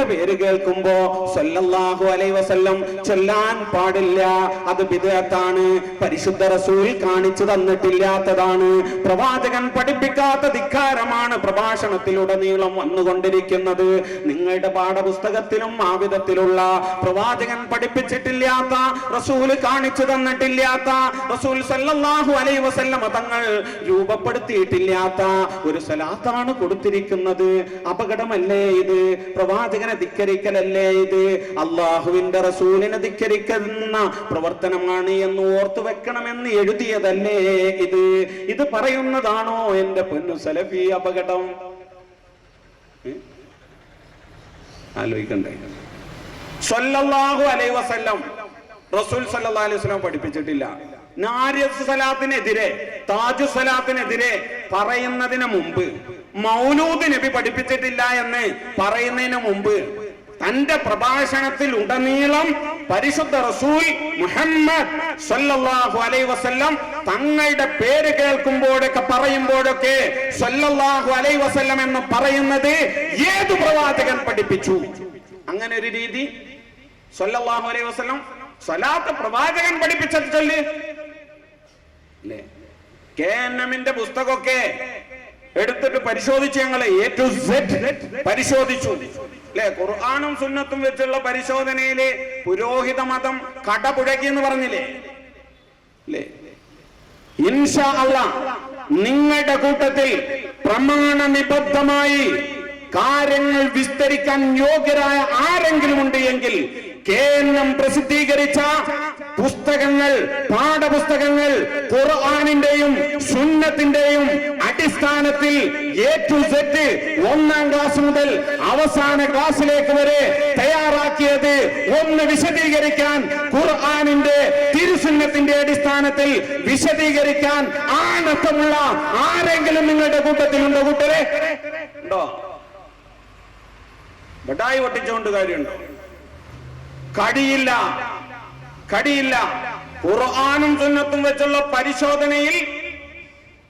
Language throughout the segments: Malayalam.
പേര് കേൾക്കുമ്പോ സല്ലല്ലാഹു അലൈഹി വസല്ലം ചൊല്ലാൻ പാടില്ല. അത് ബിദ്അത്താണ്. പരിശുദ്ധ റസൂൽ കാണിച്ചു തന്നിട്ടില്ലാത്തതാണ്. പ്രവാചകൻ പഠിപ്പിക്കാത്ത ധിക്കാരമാണ് പ്രഭാഷണത്തിലുടനീളം വന്നുകൊണ്ടിരിക്കുന്നത്. നിങ്ങളുടെ പാഠപുസ്തകത്തിലും ആ വിധത്തിലുള്ള പ്രവാചകൻ പഠിപ്പിച്ചിട്ടില്ലാത്ത, റസൂൽ കാണിച്ചു തന്നിട്ടില്ലാത്ത, റസൂൽ സല്ലല്ലാഹു അലൈഹി വസല്ലം തങ്ങൾ രൂപപ്പെടുത്തിയിട്ടില്ലാത്ത ഒരു സലാത്താണ് കൊടുത്തിരിക്കുന്നത്. അപകടമല്ലേ ഇത്? പ്രവാചകൻ ധിക്കരിക്കലല്ലേ ഇത്? അള്ളാഹുവിന്റെ റസൂലിനെ ധിക്കരിക്കുന്ന പ്രവർത്തനമാണ് എന്ന് ഓർത്തു വെക്കണമെന്ന് എഴുതിയതല്ലേ ഇത്? ഇത് പറയുന്നതാണോ എന്റെ പൊന്നു സലഫി അപകടം? ആലോചിക്കണ്ടേ? സല്ലല്ലാഹു അലൈഹി വസല്ലം, റസൂൽ സല്ലല്ലാഹു അലൈഹി വസല്ലം പഠിപ്പിച്ചിട്ടില്ല. നാരിയത്ത് സലാത്തിനെതിരെ, താജു സലാത്തിനെതിരെ പറയുന്നതിന് മുമ്പ്, മൗലൂദ് നബി പഠിപ്പിച്ചിട്ടില്ല എന്ന് പറയുന്നതിന് മുമ്പ് തന്റെ പ്രഭാഷണത്തിൽ ഉടനീളം പരിശുദ്ധ റസൂൽ മുഹമ്മദ് സല്ലല്ലാഹു അലൈഹി വസല്ലം തങ്ങളുടെ പേര് കേൾക്കുമ്പോഴൊക്കെ പറയുമ്പോഴൊക്കെ സല്ലല്ലാഹു അലൈഹി വസല്ലം എന്ന് പറയുന്നത് ഏത് പ്രവാചകൻ പഠിപ്പിച്ചു? അങ്ങനെ ഒരു രീതി സല്ലല്ലാഹു അലൈഹി വസല്ലം സ്വലാത്ത് പ്രവാചകൻ പഠിപ്പിച്ചത് ചൊല്ല് അല്ലേ? KNM-ന്റെ പുസ്തകമൊക്കെ എടുത്തിട്ട് പരിശോധിച്ച് ഞങ്ങളെ A to Z പരിശോധിച്ചു അല്ലെ? ഖുർആനും സുന്നത്തും വെച്ചുള്ള പരിശോധനയില് പുരോഹിത മതം കടപുഴകി എന്ന് പറഞ്ഞില്ലേ അല്ലേ? ഇൻഷാ അല്ലാഹ് നിങ്ങളുടെ കൂട്ടത്തിൽ പ്രമാണ നിബദ്ധമായി കാര്യങ്ങൾ വിസ്തരിക്കാൻ യോഗ്യരായ ആരെങ്കിലും ഉണ്ട് എങ്കിൽ KNM പ്രസിദ്ധീകരിച്ച പുസ്തകങ്ങൾ, പാഠപുസ്തകങ്ങൾ ഖുർആനിന്റെയും സുന്നത്തിന്റെയും അടിസ്ഥാനത്തിൽ A to Z 1-ാം ക്ലാസ് മുതൽ അവസാന ക്ലാസ്സിലേക്ക് വരെ തയ്യാറാക്കിയത് ഒന്ന് വിശദീകരിക്കാൻ, ഖുർആനിന്റെ തിരുസുന്നത്തിന്റെ അടിസ്ഥാനത്തിൽ വിശദീകരിക്കാൻ ആണത്തമുള്ള ആരെങ്കിലും നിങ്ങളുടെ കൂട്ടത്തിലുണ്ടോ? കൂട്ടരെ ഉണ്ടോ? ബടായി ഒട്ടിച്ചുകൊണ്ട് കാര്യമുണ്ടോ? കടിയില്ല. ഖുർആനും സുന്നത്തും വെച്ചുള്ള പരിശോധനയിൽ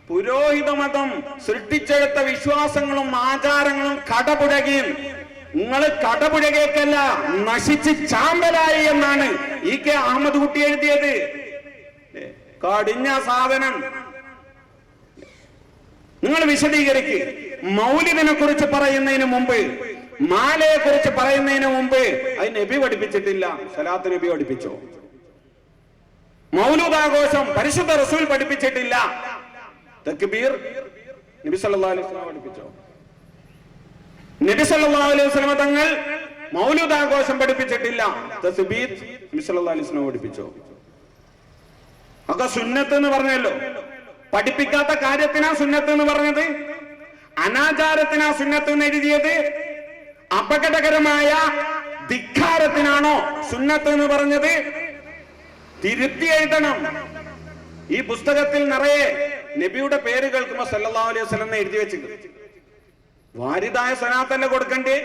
പുരോഹിത മതം സൃഷ്ടിച്ചെടുത്ത വിശ്വാസങ്ങളും ആചാരങ്ങളും കടപുഴകിയും, നിങ്ങൾ കടപുഴകേക്കല്ല നശിച്ച് ചാമ്പലായി എന്നാണ് E.K. അഹമ്മദ് കുട്ടി എഴുതിയത്. കടിഞ്ഞ സാധനം നിങ്ങൾ വിശദീകരിക്ക്. മൗലിദിനെ കുറിച്ച് പറയുന്നതിന് മുമ്പ്, മാലയെ കുറിച്ച് പറയുന്നതിന് മുമ്പ് അത് നബി പഠിപ്പിച്ചിട്ടില്ല. സലാത്ത് നബി പഠിപ്പിച്ചോ? മൗലൂദാഘോഷം പരിശുദ്ധ റസൂൽ പഠിപ്പിച്ചിട്ടില്ല. തക്ബീർ നബി സല്ലല്ലാഹു അലൈഹി വസല്ലം പഠിപ്പിച്ചോ? നബി സല്ലല്ലാഹു അലൈഹി വസല്ലം തങ്ങൾ മൗലൂദാഘോഷം പഠിപ്പിച്ചിട്ടില്ല. തസ്ബീഹ് നബി സല്ലല്ലാഹു അലൈഹി വസല്ലം പഠിപ്പിച്ചോ? ഒക്കെ സുന്നത്ത് എന്ന് പറഞ്ഞല്ലോ. പഠിപ്പിക്കാത്ത കാര്യത്തിനാ സുന്നത്ത് എന്ന് പറഞ്ഞത്, അനാചാരത്തിനാ സുന്നത്ത് എന്ന് എഴുതിയത്, അപകടകരമായ ധിക്കാരത്തിനാണോ സുന്നത്ത് എന്ന് പറഞ്ഞത്? തിരുത്തി എഴുതണം. ഈ പുസ്തകത്തിൽ നിറയെ നബിയുടെ പേര് കേൾക്കുമ്പോ സല്ലല്ലാഹു അലൈഹി വസല്ലം എഴുതി വെച്ചിട്ടുണ്ട്. വാരിദായ സ്വലാത്തല്ലേ കൊടുക്കണ്ടേ?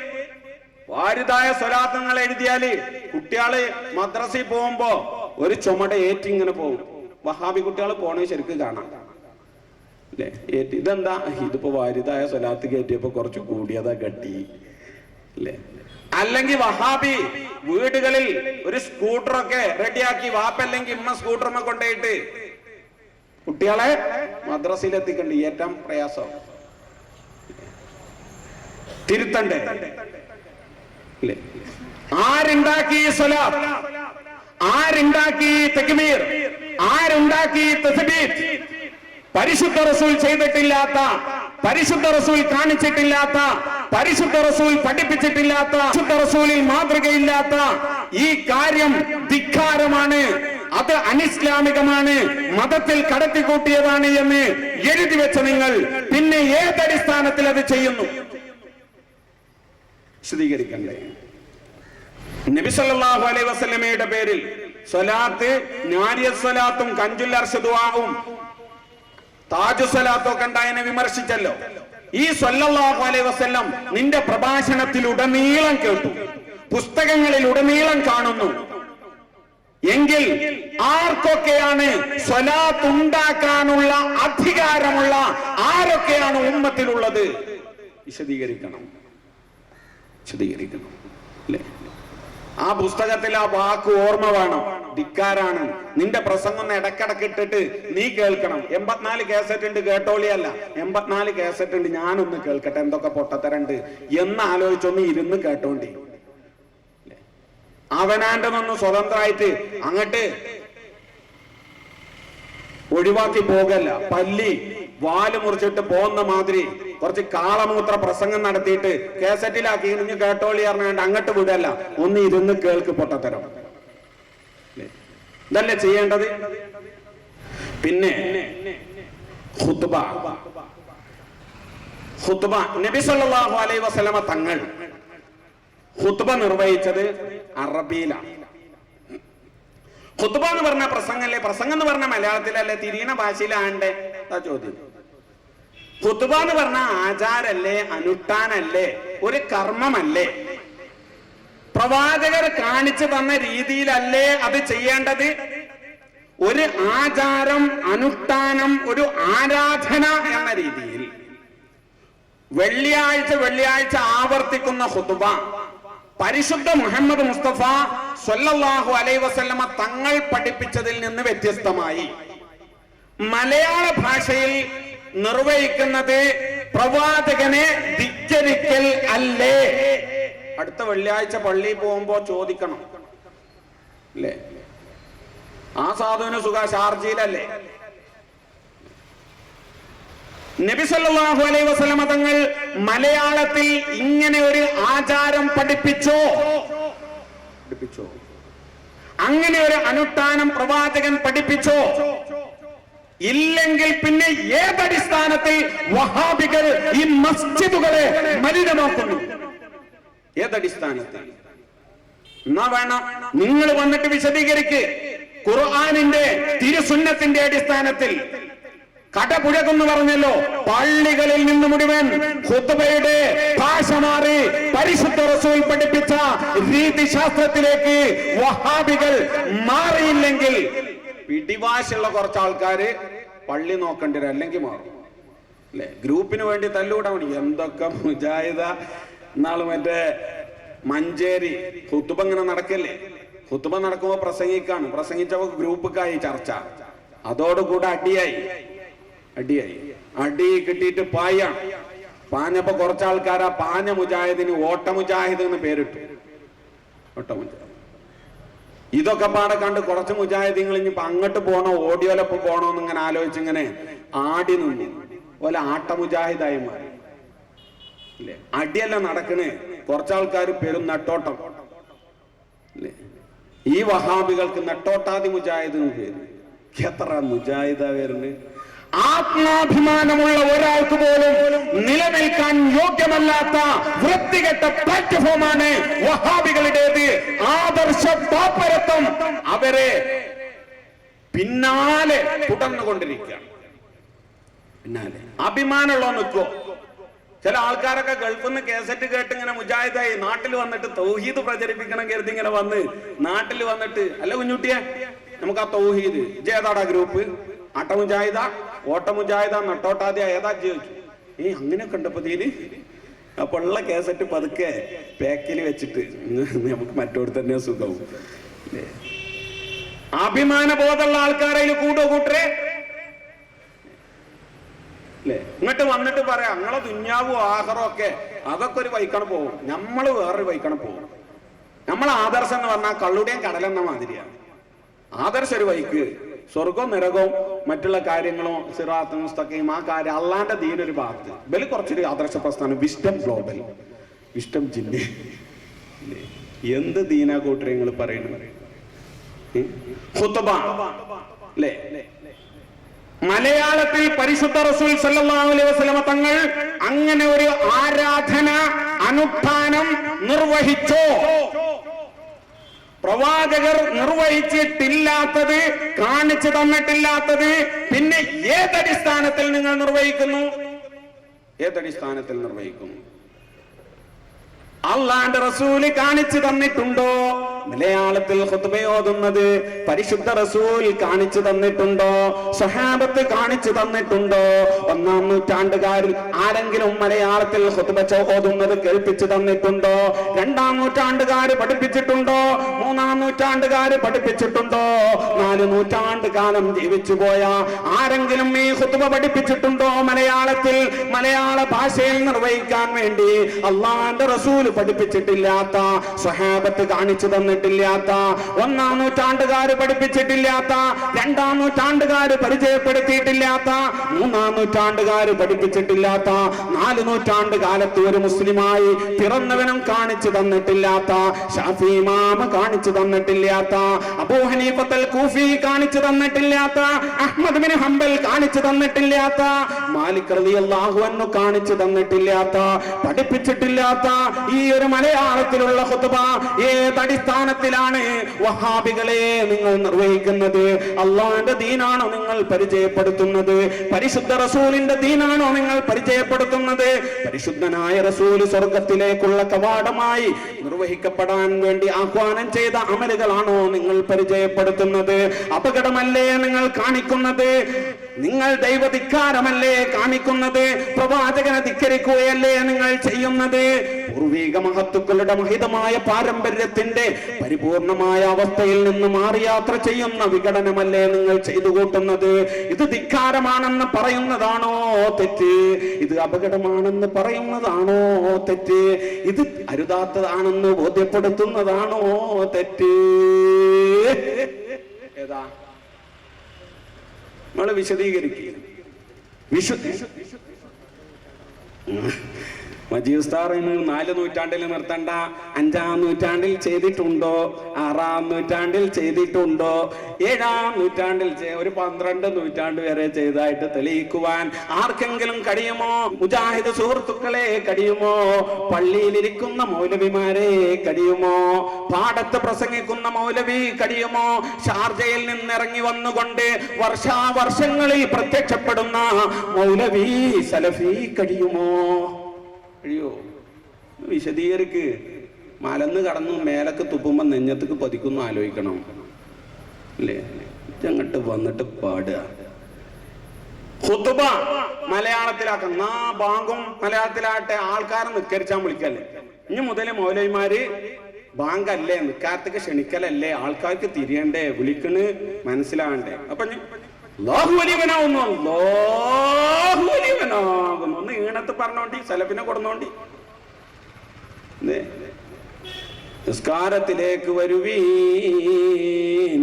വാരിദായ സ്വലാത്തങ്ങൾ എഴുതിയാല് കുട്ടികള് മദ്രസയിൽ പോകുമ്പോ ഒരു ചുമട ഏറ്റിങ്ങനെ പോകും. വഹാബി കുട്ടികൾ പോണേ ശരിക്കും കാണാം അല്ലേ? ഇതെന്താ? ഇതിപ്പോ വാരിദായ സ്വലാത്ത് കയറ്റിയപ്പോ കുറച്ച് കൂടിയതാ കട്ടി അല്ലേ? അല്ലെങ്കിൽ വഹാബി വീടുകളിൽ ഒരു സ്കൂട്ടറൊക്കെ റെഡിയാക്കി, വാപ്പല്ലെങ്കിൽ ഇമ്മ സ്കൂട്ടറിനെ കൊണ്ടുപോയിട്ട് കുട്ടികളെ മദ്രസയിൽ എത്തിക്കണ്ട്. ഏറ്റവും പ്രയാസം തിരുത്തണ്ടേ അല്ലേ? ആരുണ്ടാക്കി സ്വലാത്ത്? ആരുണ്ടാക്കി തക്ബീർ? ആരുണ്ടാക്കി തസ്ബീഹ്? പരിശുദ്ധ റസൂൽ ചെയ്തിട്ടില്ലാത്ത, പരിശുദ്ധ റസൂൽ കാണിച്ചിട്ടില്ലാത്ത, പരിശുദ്ധ റസൂൽ പഠിപ്പിച്ചിട്ടില്ലാത്ത, പരിശുദ്ധ റസൂലിൽ മാതൃകയില്ലാത്ത ഈ കാര്യം ധിക്കാരമാണ്, അത് അനിസ്ലാമികമാണ്, മതത്തിൽ കടത്തിക്കൂട്ടിയതാണ് എന്ന് എഴുതി വെച്ച നിങ്ങൾ പിന്നെ ഏതടിസ്ഥാനത്തിൽ അത് ചെയ്യുന്നു? വിശദീകരിക്കണ്ടേ? നബി സല്ലല്ലാഹു അലൈഹി വസല്ലമയുടെ പേരിൽ സ്വലാത്ത്, നാരിയത്ത് സ്വലാത്തും കഞ്ചുൽ അർശ് ദുആഉം താജു സ്വലാത്തും ഒക്കെ ഉണ്ടായതിനെ വിമർശിച്ചല്ലോ. ഈ സല്ലല്ലാഹു അലൈഹി വസല്ലം നിന്റെ പ്രഭാഷണത്തിൽ ഉടനീളം കേട്ടു, പുസ്തകങ്ങളിൽ ഉടനീളം കാണുന്നു എങ്കിൽ ആർക്കൊക്കെയാണ് സ്വലാത്ത് ഉണ്ടാക്കാനുള്ള അധികാരമുള്ള ആരൊക്കെയാണ് ഉമ്മത്തിലുള്ളത്? വിശദീകരിക്കണം. ആ പുസ്തകത്തിൽ ആ വാക്ക് ഓർമ്മ വേണം. ധിക്കാരാണ്, നിന്റെ പ്രസംഗം ഒന്ന് ഇടക്കിടക്ക് ഇട്ടിട്ട് നീ കേൾക്കണം. 84 കേസറ്റ് ഉണ്ട്, കേട്ടോളിയല്ല, 84 കേസറ്റ് ഉണ്ട്, ഞാനൊന്ന് കേൾക്കട്ടെ എന്തൊക്കെ പൊട്ടത്തരണ്ട് എന്ന് ആലോചിച്ചൊന്ന് ഇരുന്ന് കേട്ടോണ്ടി. അവനാന്റെ നിന്ന് സ്വതന്ത്രമായിട്ട് അങ്ങട്ട് ഒഴിവാക്കി പോകല്ല. പല്ലി വാല് മുറിച്ചിട്ട് പോകുന്ന മാതിരി കുറച്ച് കാളമൂത്ര പ്രസംഗം നടത്തിയിട്ട് കേസറ്റിലാക്കി ഇനി കേട്ടോളി പറഞ്ഞാണ്ട് അങ്ങോട്ട് വിടല്ല, ഒന്ന് ഇരുന്ന് കേൾക്ക് പൊട്ടത്തരം. ഇതല്ലേ ചെയ്യേണ്ടത്? പിന്നെ ഖുത്ബ നബി സല്ലല്ലാഹു അലൈഹി വസല്ലമ തങ്ങൾ ഖുത്ബ നിർവഹിച്ചത് അറബിയിലാണ്. ഖുത്ബ എന്ന് പറഞ്ഞ പ്രസംഗല്ലേ, പ്രസംഗം എന്ന് പറഞ്ഞ മലയാളത്തിലല്ലേ, തിരിയണ ഭാഷയിലാണ്ടേ? ചോദ്യം. ഖുത്ബ എന്ന് പറഞ്ഞ ആചാരല്ലേ, അനുഷ്ഠാനല്ലേ, ഒരു കർമ്മമല്ലേ? പ്രവാചകർ കാണിച്ചു തന്ന രീതിയിലല്ലേ അത് ചെയ്യേണ്ടത്? ഒരു ആചാരം, അനുഷ്ഠാനം, ഒരു ആരാധന എന്ന രീതിയിൽ വെള്ളിയാഴ്ച ആവർത്തിക്കുന്ന ഖുത്ബ പരിശുദ്ധ മുഹമ്മദ് മുസ്തഫ സ്വല്ലല്ലാഹു അലൈഹി വസല്ലമ തങ്ങൾ പഠിപ്പിച്ചതിൽ നിന്ന് വ്യത്യസ്തമായി മലയാള ഭാഷയിൽ നിർവഹിക്കുന്നത് പ്രവാചകനെ ധിക്കരിക്കൽ അല്ലേ? അടുത്ത വെള്ളിയാഴ്ച പള്ളിയിൽ പോകുമ്പോ ചോദിക്കണം അല്ലേ, ആ സാധുവിന് സുഖ ഷാർജയിലല്ലേ? നബി സല്ലല്ലാഹു അലൈഹി വസല്ലമ തങ്ങൾ മലയാളത്തിൽ ഇങ്ങനെ ഒരു ആചാരം പഠിപ്പിച്ചോ? അങ്ങനെ ഒരു അനുഷ്ഠാനം പ്രവാചകൻ പഠിപ്പിച്ചോ? ഇല്ലെങ്കിൽ പിന്നെ ഏതടിസ്ഥാനത്തിൽ വഹാബികൾ ഈ മസ്ജിദുകളെ മലിനമാക്കുന്നു? ഏതടിസ്ഥാനത്തിൽ? എന്നാ വേണം നിങ്ങൾ വന്നിട്ട് വിശദീകരിക്ക്. ഖുർആനിന്റെ തിരുസുന്നത്തിന്റെ അടിസ്ഥാനത്തിൽ കടപുഴകുന്നു പറഞ്ഞല്ലോ. പള്ളികളിൽ നിന്ന് മുഴുവൻ ഖുത്ബയുടെ ഭാഷ മാറി പരിശുദ്ധ റസൂൽ പഠിപ്പിച്ച രീതിശാസ്ത്രത്തിലേക്ക് വഹാബികൾ മാറിയില്ലെങ്കിൽ പിടിവാശുള്ള കുറച്ച് ആൾക്കാര് പള്ളി നോക്കേണ്ടി വരും, അല്ലെങ്കിൽ മാറും അല്ലെ? ഗ്രൂപ്പിന് വേണ്ടി തല്ലുകൂടാൻ വേണ്ടി എന്തൊക്കെ മുജാഹിദ. എന്നാള് മറ്റേ മഞ്ചേരി ഖുത്ബ ഇങ്ങനെ നടക്കല്ലേ, ഖുത്ബ നടക്കുമ്പോ പ്രസംഗിച്ചപ്പോ ഗ്രൂപ്പുകായി ചർച്ച, അതോടുകൂടെ അടി കിട്ടിയിട്ട് പാഞ്ഞപ്പോ കുറച്ചാൾക്കാരാ പാഞ്ഞ മുജാഹിദിന് ഓട്ട മുജാഹിദ് എന്ന് പേരിട്ടു. ഓട്ട മുജാഹിദ്. ഇതൊക്കെ പാടെ കണ്ട് കുറച്ച് മുജാഹിദീങ്ങൾ ഇനിയിപ്പോ അങ്ങോട്ട് പോണോ ഓഡിയോലൊപ്പം പോണോ എന്ന് ഇങ്ങനെ ആലോചിച്ചിങ്ങനെ ആടി നിന്നു പോലെ ആട്ട മുജാഹിദായി മാറി അല്ലേ? അടിയല്ല നടക്കണേ, കുറച്ചാൾക്കാർ പേരും നെട്ടോട്ടം അല്ലേ? ഈ വഹാബികൾക്ക് നെട്ടോട്ടാതി മുജാഹിദ് പേര്. എത്ര മുജാഹിദ വരുന്നത്? ആത്മാഭിമാനമുള്ള ഒരാൾക്ക് പോലും നിലനിൽക്കാൻ യോഗ്യമല്ലാത്ത വൃത്തികെട്ട പ്ലാറ്റ്ഫോമാണ് വഹാബികളുടേത്. ആദർശ പാപ്പരത്വം അവരെ പിന്നാലെ തുടർന്നുകൊണ്ടിരിക്കുകയാണ്. പിന്നാലെ അഭിമാനമുള്ള നിൽക്കോ? ചില ആൾക്കാരൊക്കെ ഗൾഫിൽ നിന്ന് കേസറ്റ് കേട്ട് ഇങ്ങനെ മുജാഹിദായി നാട്ടിൽ വന്നിട്ട് തൗഹീദ് പ്രചരിപ്പിക്കണം കരുതി ഇങ്ങനെ വന്ന് നാട്ടിൽ വന്നിട്ട്, അല്ല കുഞ്ഞുട്ടിയെ നമുക്ക് ആ തൗഹീദ് ജേതാടാ ഗ്രൂപ്പ്, ആട്ട മുജാഹിദ, ഓട്ട മുജാഹിദ, നട്ടോട്ടാദ്യ ഏതാ ചോദിച്ചു. അങ്ങനെയൊക്കെ ഉണ്ടപ്പോ തീര്. അപ്പൊ ഉള്ള കേസറ്റ് പതുക്കെ പാക്കിൽ വെച്ചിട്ട് നമുക്ക് മറ്റോട് തന്നെ സുഖവും. അഭിമാന ബോധമുള്ള ആൾക്കാരെ കൂട്ടരെ അല്ലേ? ഇങ്ങോട്ട് വന്നിട്ട് പറയാം ഞങ്ങളെ ദുന്യാവും ആഹാരവും ഒക്കെ അതൊക്കെ ഒരു വൈക്കണം പോകും, നമ്മള് വേറൊരു വൈക്കണം പോകും. നമ്മളെ ആദർശം എന്ന് പറഞ്ഞാൽ കള്ളുടെയും കടലെന്ന മാതിരിയാണ്. ആദർശ ഒരു വൈക്ക്, സ്വർഗവും നരകവും മറ്റുള്ള കാര്യങ്ങളും സിറാത്ത് മുസ്തഖീം ആ കാര്യം അള്ളാന്റെ ദീനൊരു ഭാഗത്ത്. ബലി കുറച്ചൊരു ആദർശ പ്രസ്ഥാനം വിസ്റ്റം ഗ്ലോബൽ, വിസ്റ്റം ജില്ല. എന്ത് ദീനാ കൂട്ടരെ നിങ്ങൾ പറയുന്നത്? ഖുത്ബ അല്ലേ? മലയാളത്തിൽ പരിശുദ്ധ റസൂൽ സല്ലല്ലാഹു അലൈഹി വസല്ലമ തങ്ങൾ അങ്ങനെ ഒരു ആരാധന അനുഷ്ഠാനം നിർവഹിച്ചോ? പ്രവാചകർ നിർവഹിച്ചിട്ടില്ലാത്തത്, കാണിച്ചു തന്നിട്ടില്ലാത്തത് പിന്നെ ഏതടിസ്ഥാനത്തിൽ നിങ്ങൾ നിർവഹിക്കുന്നു? ഏതടിസ്ഥാനത്തിൽ നിർവഹിക്കുന്നു? അള്ളാന്റെ റസൂല് കാണിച്ചു തന്നിട്ടുണ്ടോ? മലയാളത്തിൽ ഖുത്ബ ഓതുന്നത് പരിശുദ്ധ റസൂൽ കാണിച്ചു തന്നിട്ടുണ്ടോ? സ്വഹാബത്ത് കാണിച്ചു തന്നിട്ടുണ്ടോ? 1-ാം നൂറ്റാണ്ടുകാരിൽ ആരെങ്കിലും മലയാളത്തിൽ ഖുത്ബ ഓതുന്നത് കേൾപ്പിച്ചു തന്നിട്ടുണ്ടോ? 2-ാം നൂറ്റാണ്ടുകാര് പഠിപ്പിച്ചിട്ടുണ്ടോ? 3-ാം നൂറ്റാണ്ടുകാര് പഠിപ്പിച്ചിട്ടുണ്ടോ? 4 നൂറ്റാണ്ട് കാലം ജീവിച്ചു പോയ ആരെങ്കിലും ഈ ഖുത്ബ പഠിപ്പിച്ചിട്ടുണ്ടോ? മലയാളത്തിൽ മലയാള ഭാഷയിൽ നിർവഹിക്കാൻ വേണ്ടി അള്ളാന്റെ റസൂൽ പഠിപ്പിച്ചിട്ടില്ലാത്ത, സ്വഹാബത്ത് കാണിച്ചു തന്നിട്ടില്ലാത്ത, 1-ാം നൂറ്റാണ്ടുകാര് പഠിപ്പിച്ചിട്ടില്ലാത്ത, 2-ാം നൂറ്റാണ്ടുകാര് പരിചയപ്പെടുത്തിയിട്ടില്ലാത്ത, 3-ാം നൂറ്റാണ്ടുകാര് പഠിപ്പിച്ചിട്ടില്ലാത്ത, 4 നൂറ്റാണ്ട് കാലത്ത് ഒരു മുസ്ലിമായി പിറന്നവനും കാണിച്ചു തന്നിട്ടില്ലാത്ത, ഷാഫി ഇമാം കാണിച്ചു തന്നിട്ടില്ലാത്ത, അബൂ ഹനീഫത്തുൽ കൂഫി കാണിച്ചു തന്നിട്ടില്ലാത്ത, അഹ്മദ് ബിൻ ഹംബൽ കാണിച്ചു തന്നിട്ടില്ലാത്ത, മാലിക് റളിയല്ലാഹു അൻഹു കാണിച്ചു തന്നിട്ടില്ലാത്ത, പഠിപ്പിച്ചിട്ടില്ലാത്ത ഈ ഒരു മലയാളത്തിലുള്ള ഖുത്ബ ഏതടിസ്ഥാനത്തിലാണ് വഹാബികളെ നിങ്ങൾ നിർവഹിക്കുന്നത്? അള്ളാഹുവിന്റെ ദീനാണോ നിങ്ങൾ പരിചയപ്പെടുത്തുന്നത്? പരിശുദ്ധ റസൂലിന്റെ ദീനാണോ നിങ്ങൾ പരിചയപ്പെടുത്തുന്നത്? പരിശുദ്ധനായ റസൂൽ സ്വർഗത്തിലേക്കുള്ള കവാടമായി നിർവഹിക്കപ്പെടാൻ വേണ്ടി ആഹ്വാനം ചെയ്ത അമലുകളാണോ നിങ്ങൾ പരിചയപ്പെടുത്തുന്നത്? അപകടമല്ലേ നിങ്ങൾ കാണിക്കുന്നത്? നിങ്ങൾ ദൈവധിക്കാരമല്ലേ കാണിക്കുന്നത്? പ്രവാചകനെ ധിക്കരിക്കുകയല്ലേ നിങ്ങൾ ചെയ്യുന്നത്? പൂർവിക മഹത്തുക്കളുടെ മഹിതമായ പാരമ്പര്യത്തിന്റെ പരിപൂർണമായ അവസ്ഥയിൽ നിന്ന് മാറി യാത്ര ചെയ്യുന്ന വിഘടനമല്ലേ നിങ്ങൾ ചെയ്തു കൂട്ടുന്നത്? ഇത് ധിക്കാരമാണെന്ന് പറയുന്നതാണോ തെറ്റ്? ഇത് അപകടമാണെന്ന് പറയുന്നതാണോ തെറ്റ്? ഇത് അരുതാത്തതാണെന്ന് ബോധ്യപ്പെടുത്തുന്നതാണോ തെറ്റ്? ഏതാ? നമ്മള് വിശദീകരിക്കുക. മജീദ് ഉസ്താദ് 4 നൂറ്റാണ്ടിൽ നിർത്തണ്ട, 5-ാം നൂറ്റാണ്ടിൽ ചെയ്തിട്ടുണ്ടോ? 6-ാം നൂറ്റാണ്ടിൽ ചെയ്തിട്ടുണ്ടോ? 7-ാം നൂറ്റാണ്ടിൽ ഒരു 12 നൂറ്റാണ്ട് വരെ ചെയ്തായിട്ട് തെളിയിക്കുവാൻ ആർക്കെങ്കിലും കഴിയുമോ? മുജാഹിദ് സുഹൃത്തുക്കളെ കഴിയുമോ? പള്ളിയിലിരിക്കുന്ന മൗലവിമാരെ കഴിയുമോ? പാടത്ത് പ്രസംഗിക്കുന്ന മൗലവി കഴിയുമോ? ഷാർജയിൽ നിന്നിറങ്ങി വന്നുകൊണ്ട് വർഷാവർഷങ്ങളിൽ പ്രത്യക്ഷപ്പെടുന്ന മൗലവി സലഫി കഴിയുമോ? കഴിയോ? വിശദീകരിക്ക്. മലന്ന് കടന്നു മേലക്ക് തുപ്പുമ്പോ നെഞ്ഞത്തേക്ക് പതിക്കുന്നു ആലോചിക്കണം അല്ലേ? അങ്ങോട്ട് വന്നിട്ട് പാടുക. ഖുത്ബ മലയാളത്തിലാക്കുന്ന ബാങ്കും മലയാളത്തിലാട്ടെ. ആൾക്കാരെ നിസ്കരിച്ചാൻ വിളിക്കല്ലേ? ഇനി മുതൽ മൗലവിമാര് ബാങ്കല്ലേ, നിക്കാരത്തേക്ക് ക്ഷണിക്കലല്ലേ? ആൾക്കാർക്ക് തിരിയണ്ടേ? വിളിക്കണ് മനസ്സിലാകണ്ടേ? അപ്പൊ അല്ലാഹു വലിയവനാവുന്നു, അല്ലാഹു വലിയവനാകുന്നു ഒന്ന് ഈണത്ത് പറഞ്ഞോണ്ടി, സലഫിനെ കൊടുന്നോണ്ടി. നിസ്കാരത്തിലേക്ക് വരുവീൻ,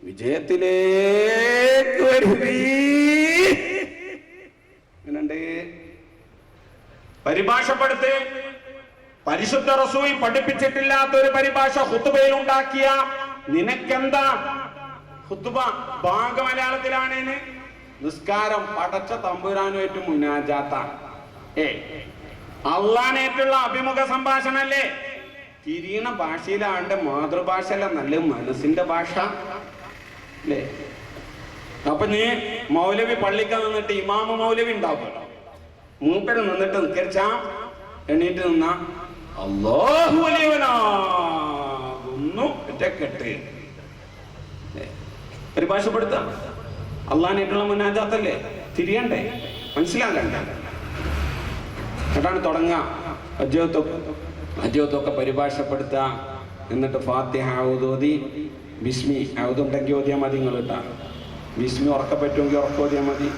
വിജയത്തിലേക്ക് വരുവീൻ. എങ്ങനുണ്ട്? പരിഭാഷപ്പെടുത്ത്. പരിശുദ്ധ റസൂൽ പഠിപ്പിച്ചിട്ടില്ലാത്ത ഒരു പരിഭാഷ ഖുത്ബയിൽ ഉണ്ടാക്കിയ നിനക്കെന്താ? ഖുത്ബ ബാങ്ക് മലയാളത്തിലാണേന്, നിസ്കാരം പടച്ച തമ്പുരാനുമായിട്ട് മുനാജാത്താണ്. അള്ളാനായിട്ടുള്ള അഭിമുഖ സംഭാഷണല്ലേ? തിരിയണ ഭാഷയിലാണ്ട് മാതൃഭാഷയല്ല, നല്ല മനസ്സിന്റെ ഭാഷ അല്ലേ? അപ്പൊ നീ മൗലവി പള്ളിക്ക് നിന്നിട്ട് ഇമാമ മൗലവി ഉണ്ടാവും, മൂപ്പര് നിന്നിട്ട് നിസ്കരിച്ചാ എണീറ്റ് നിന്ന അല്ലാഹു വലിയവനാകുന്നു കെട്ട് പരിഭാഷപ്പെടുത്താം. അള്ളാനായിട്ടുള്ള മുനാജാത്തല്ലേ? തിരിയണ്ടേ? മനസ്സിലാകണ്ടേ? എന്നിട്ടാണ് തുടങ്ങുക. അജ്യോത്തൊക്കെ പരിഭാഷപ്പെടുത്തുക. എന്നിട്ട് ഫാത്തിഹ ഔദോതി ബിസ്മി ഔദുണ്ടെങ്കിൽ ഓതിയാൽ മതി. നിങ്ങൾ ഇട്ടാ ബിസ്മി ഉറക്ക പറ്റുമെങ്കിൽ ഉറക്കോതിയാൽ മതി.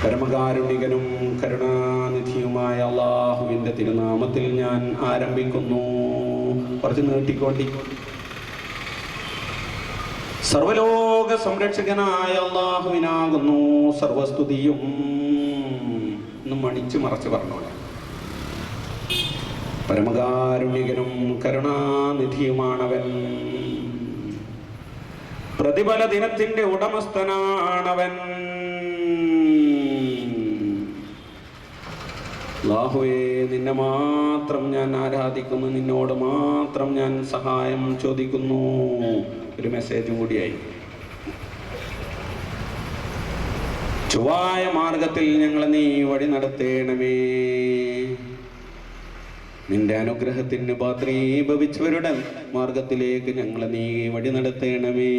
പരമകാരുണികനും കരുണാനിധിയുമായ അള്ളാഹുവിന്റെ തിരുനാമത്തിൽ ഞാൻ ആരംഭിക്കുന്നു. കുറച്ച് നീട്ടിക്കോട്ടി. സർവലോക സംരക്ഷകനായ അള്ളാഹുവിനാകുന്നു സർവസ്തുതിയും. മണിച്ചു മറച്ച് പറഞ്ഞോളെ. പരമകാരുണികനും കരുണാനിധിയുമാണവൻ, പ്രതിഫല ദിനത്തിന്റെ ഉടമസ്ഥനാണവൻ. അല്ലാഹുവേ, നിന്നെ മാത്രം ഞാൻ ആരാധിക്കുന്നു, നിന്നോട് മാത്രം ഞാൻ സഹായം ചോദിക്കുന്നു. ഒരു മെസ്സേജും കൂടിയായി. ചൊവ്വായ മാർഗത്തിൽ ഞങ്ങളെ നീ വഴി നടത്തേണമേ. നിന്റെ അനുഗ്രഹത്തിന് പാത്രീഭവിച്ചവരുടെ മാർഗത്തിലേക്ക് ഞങ്ങളെ നീ വഴി നടത്തണമേ.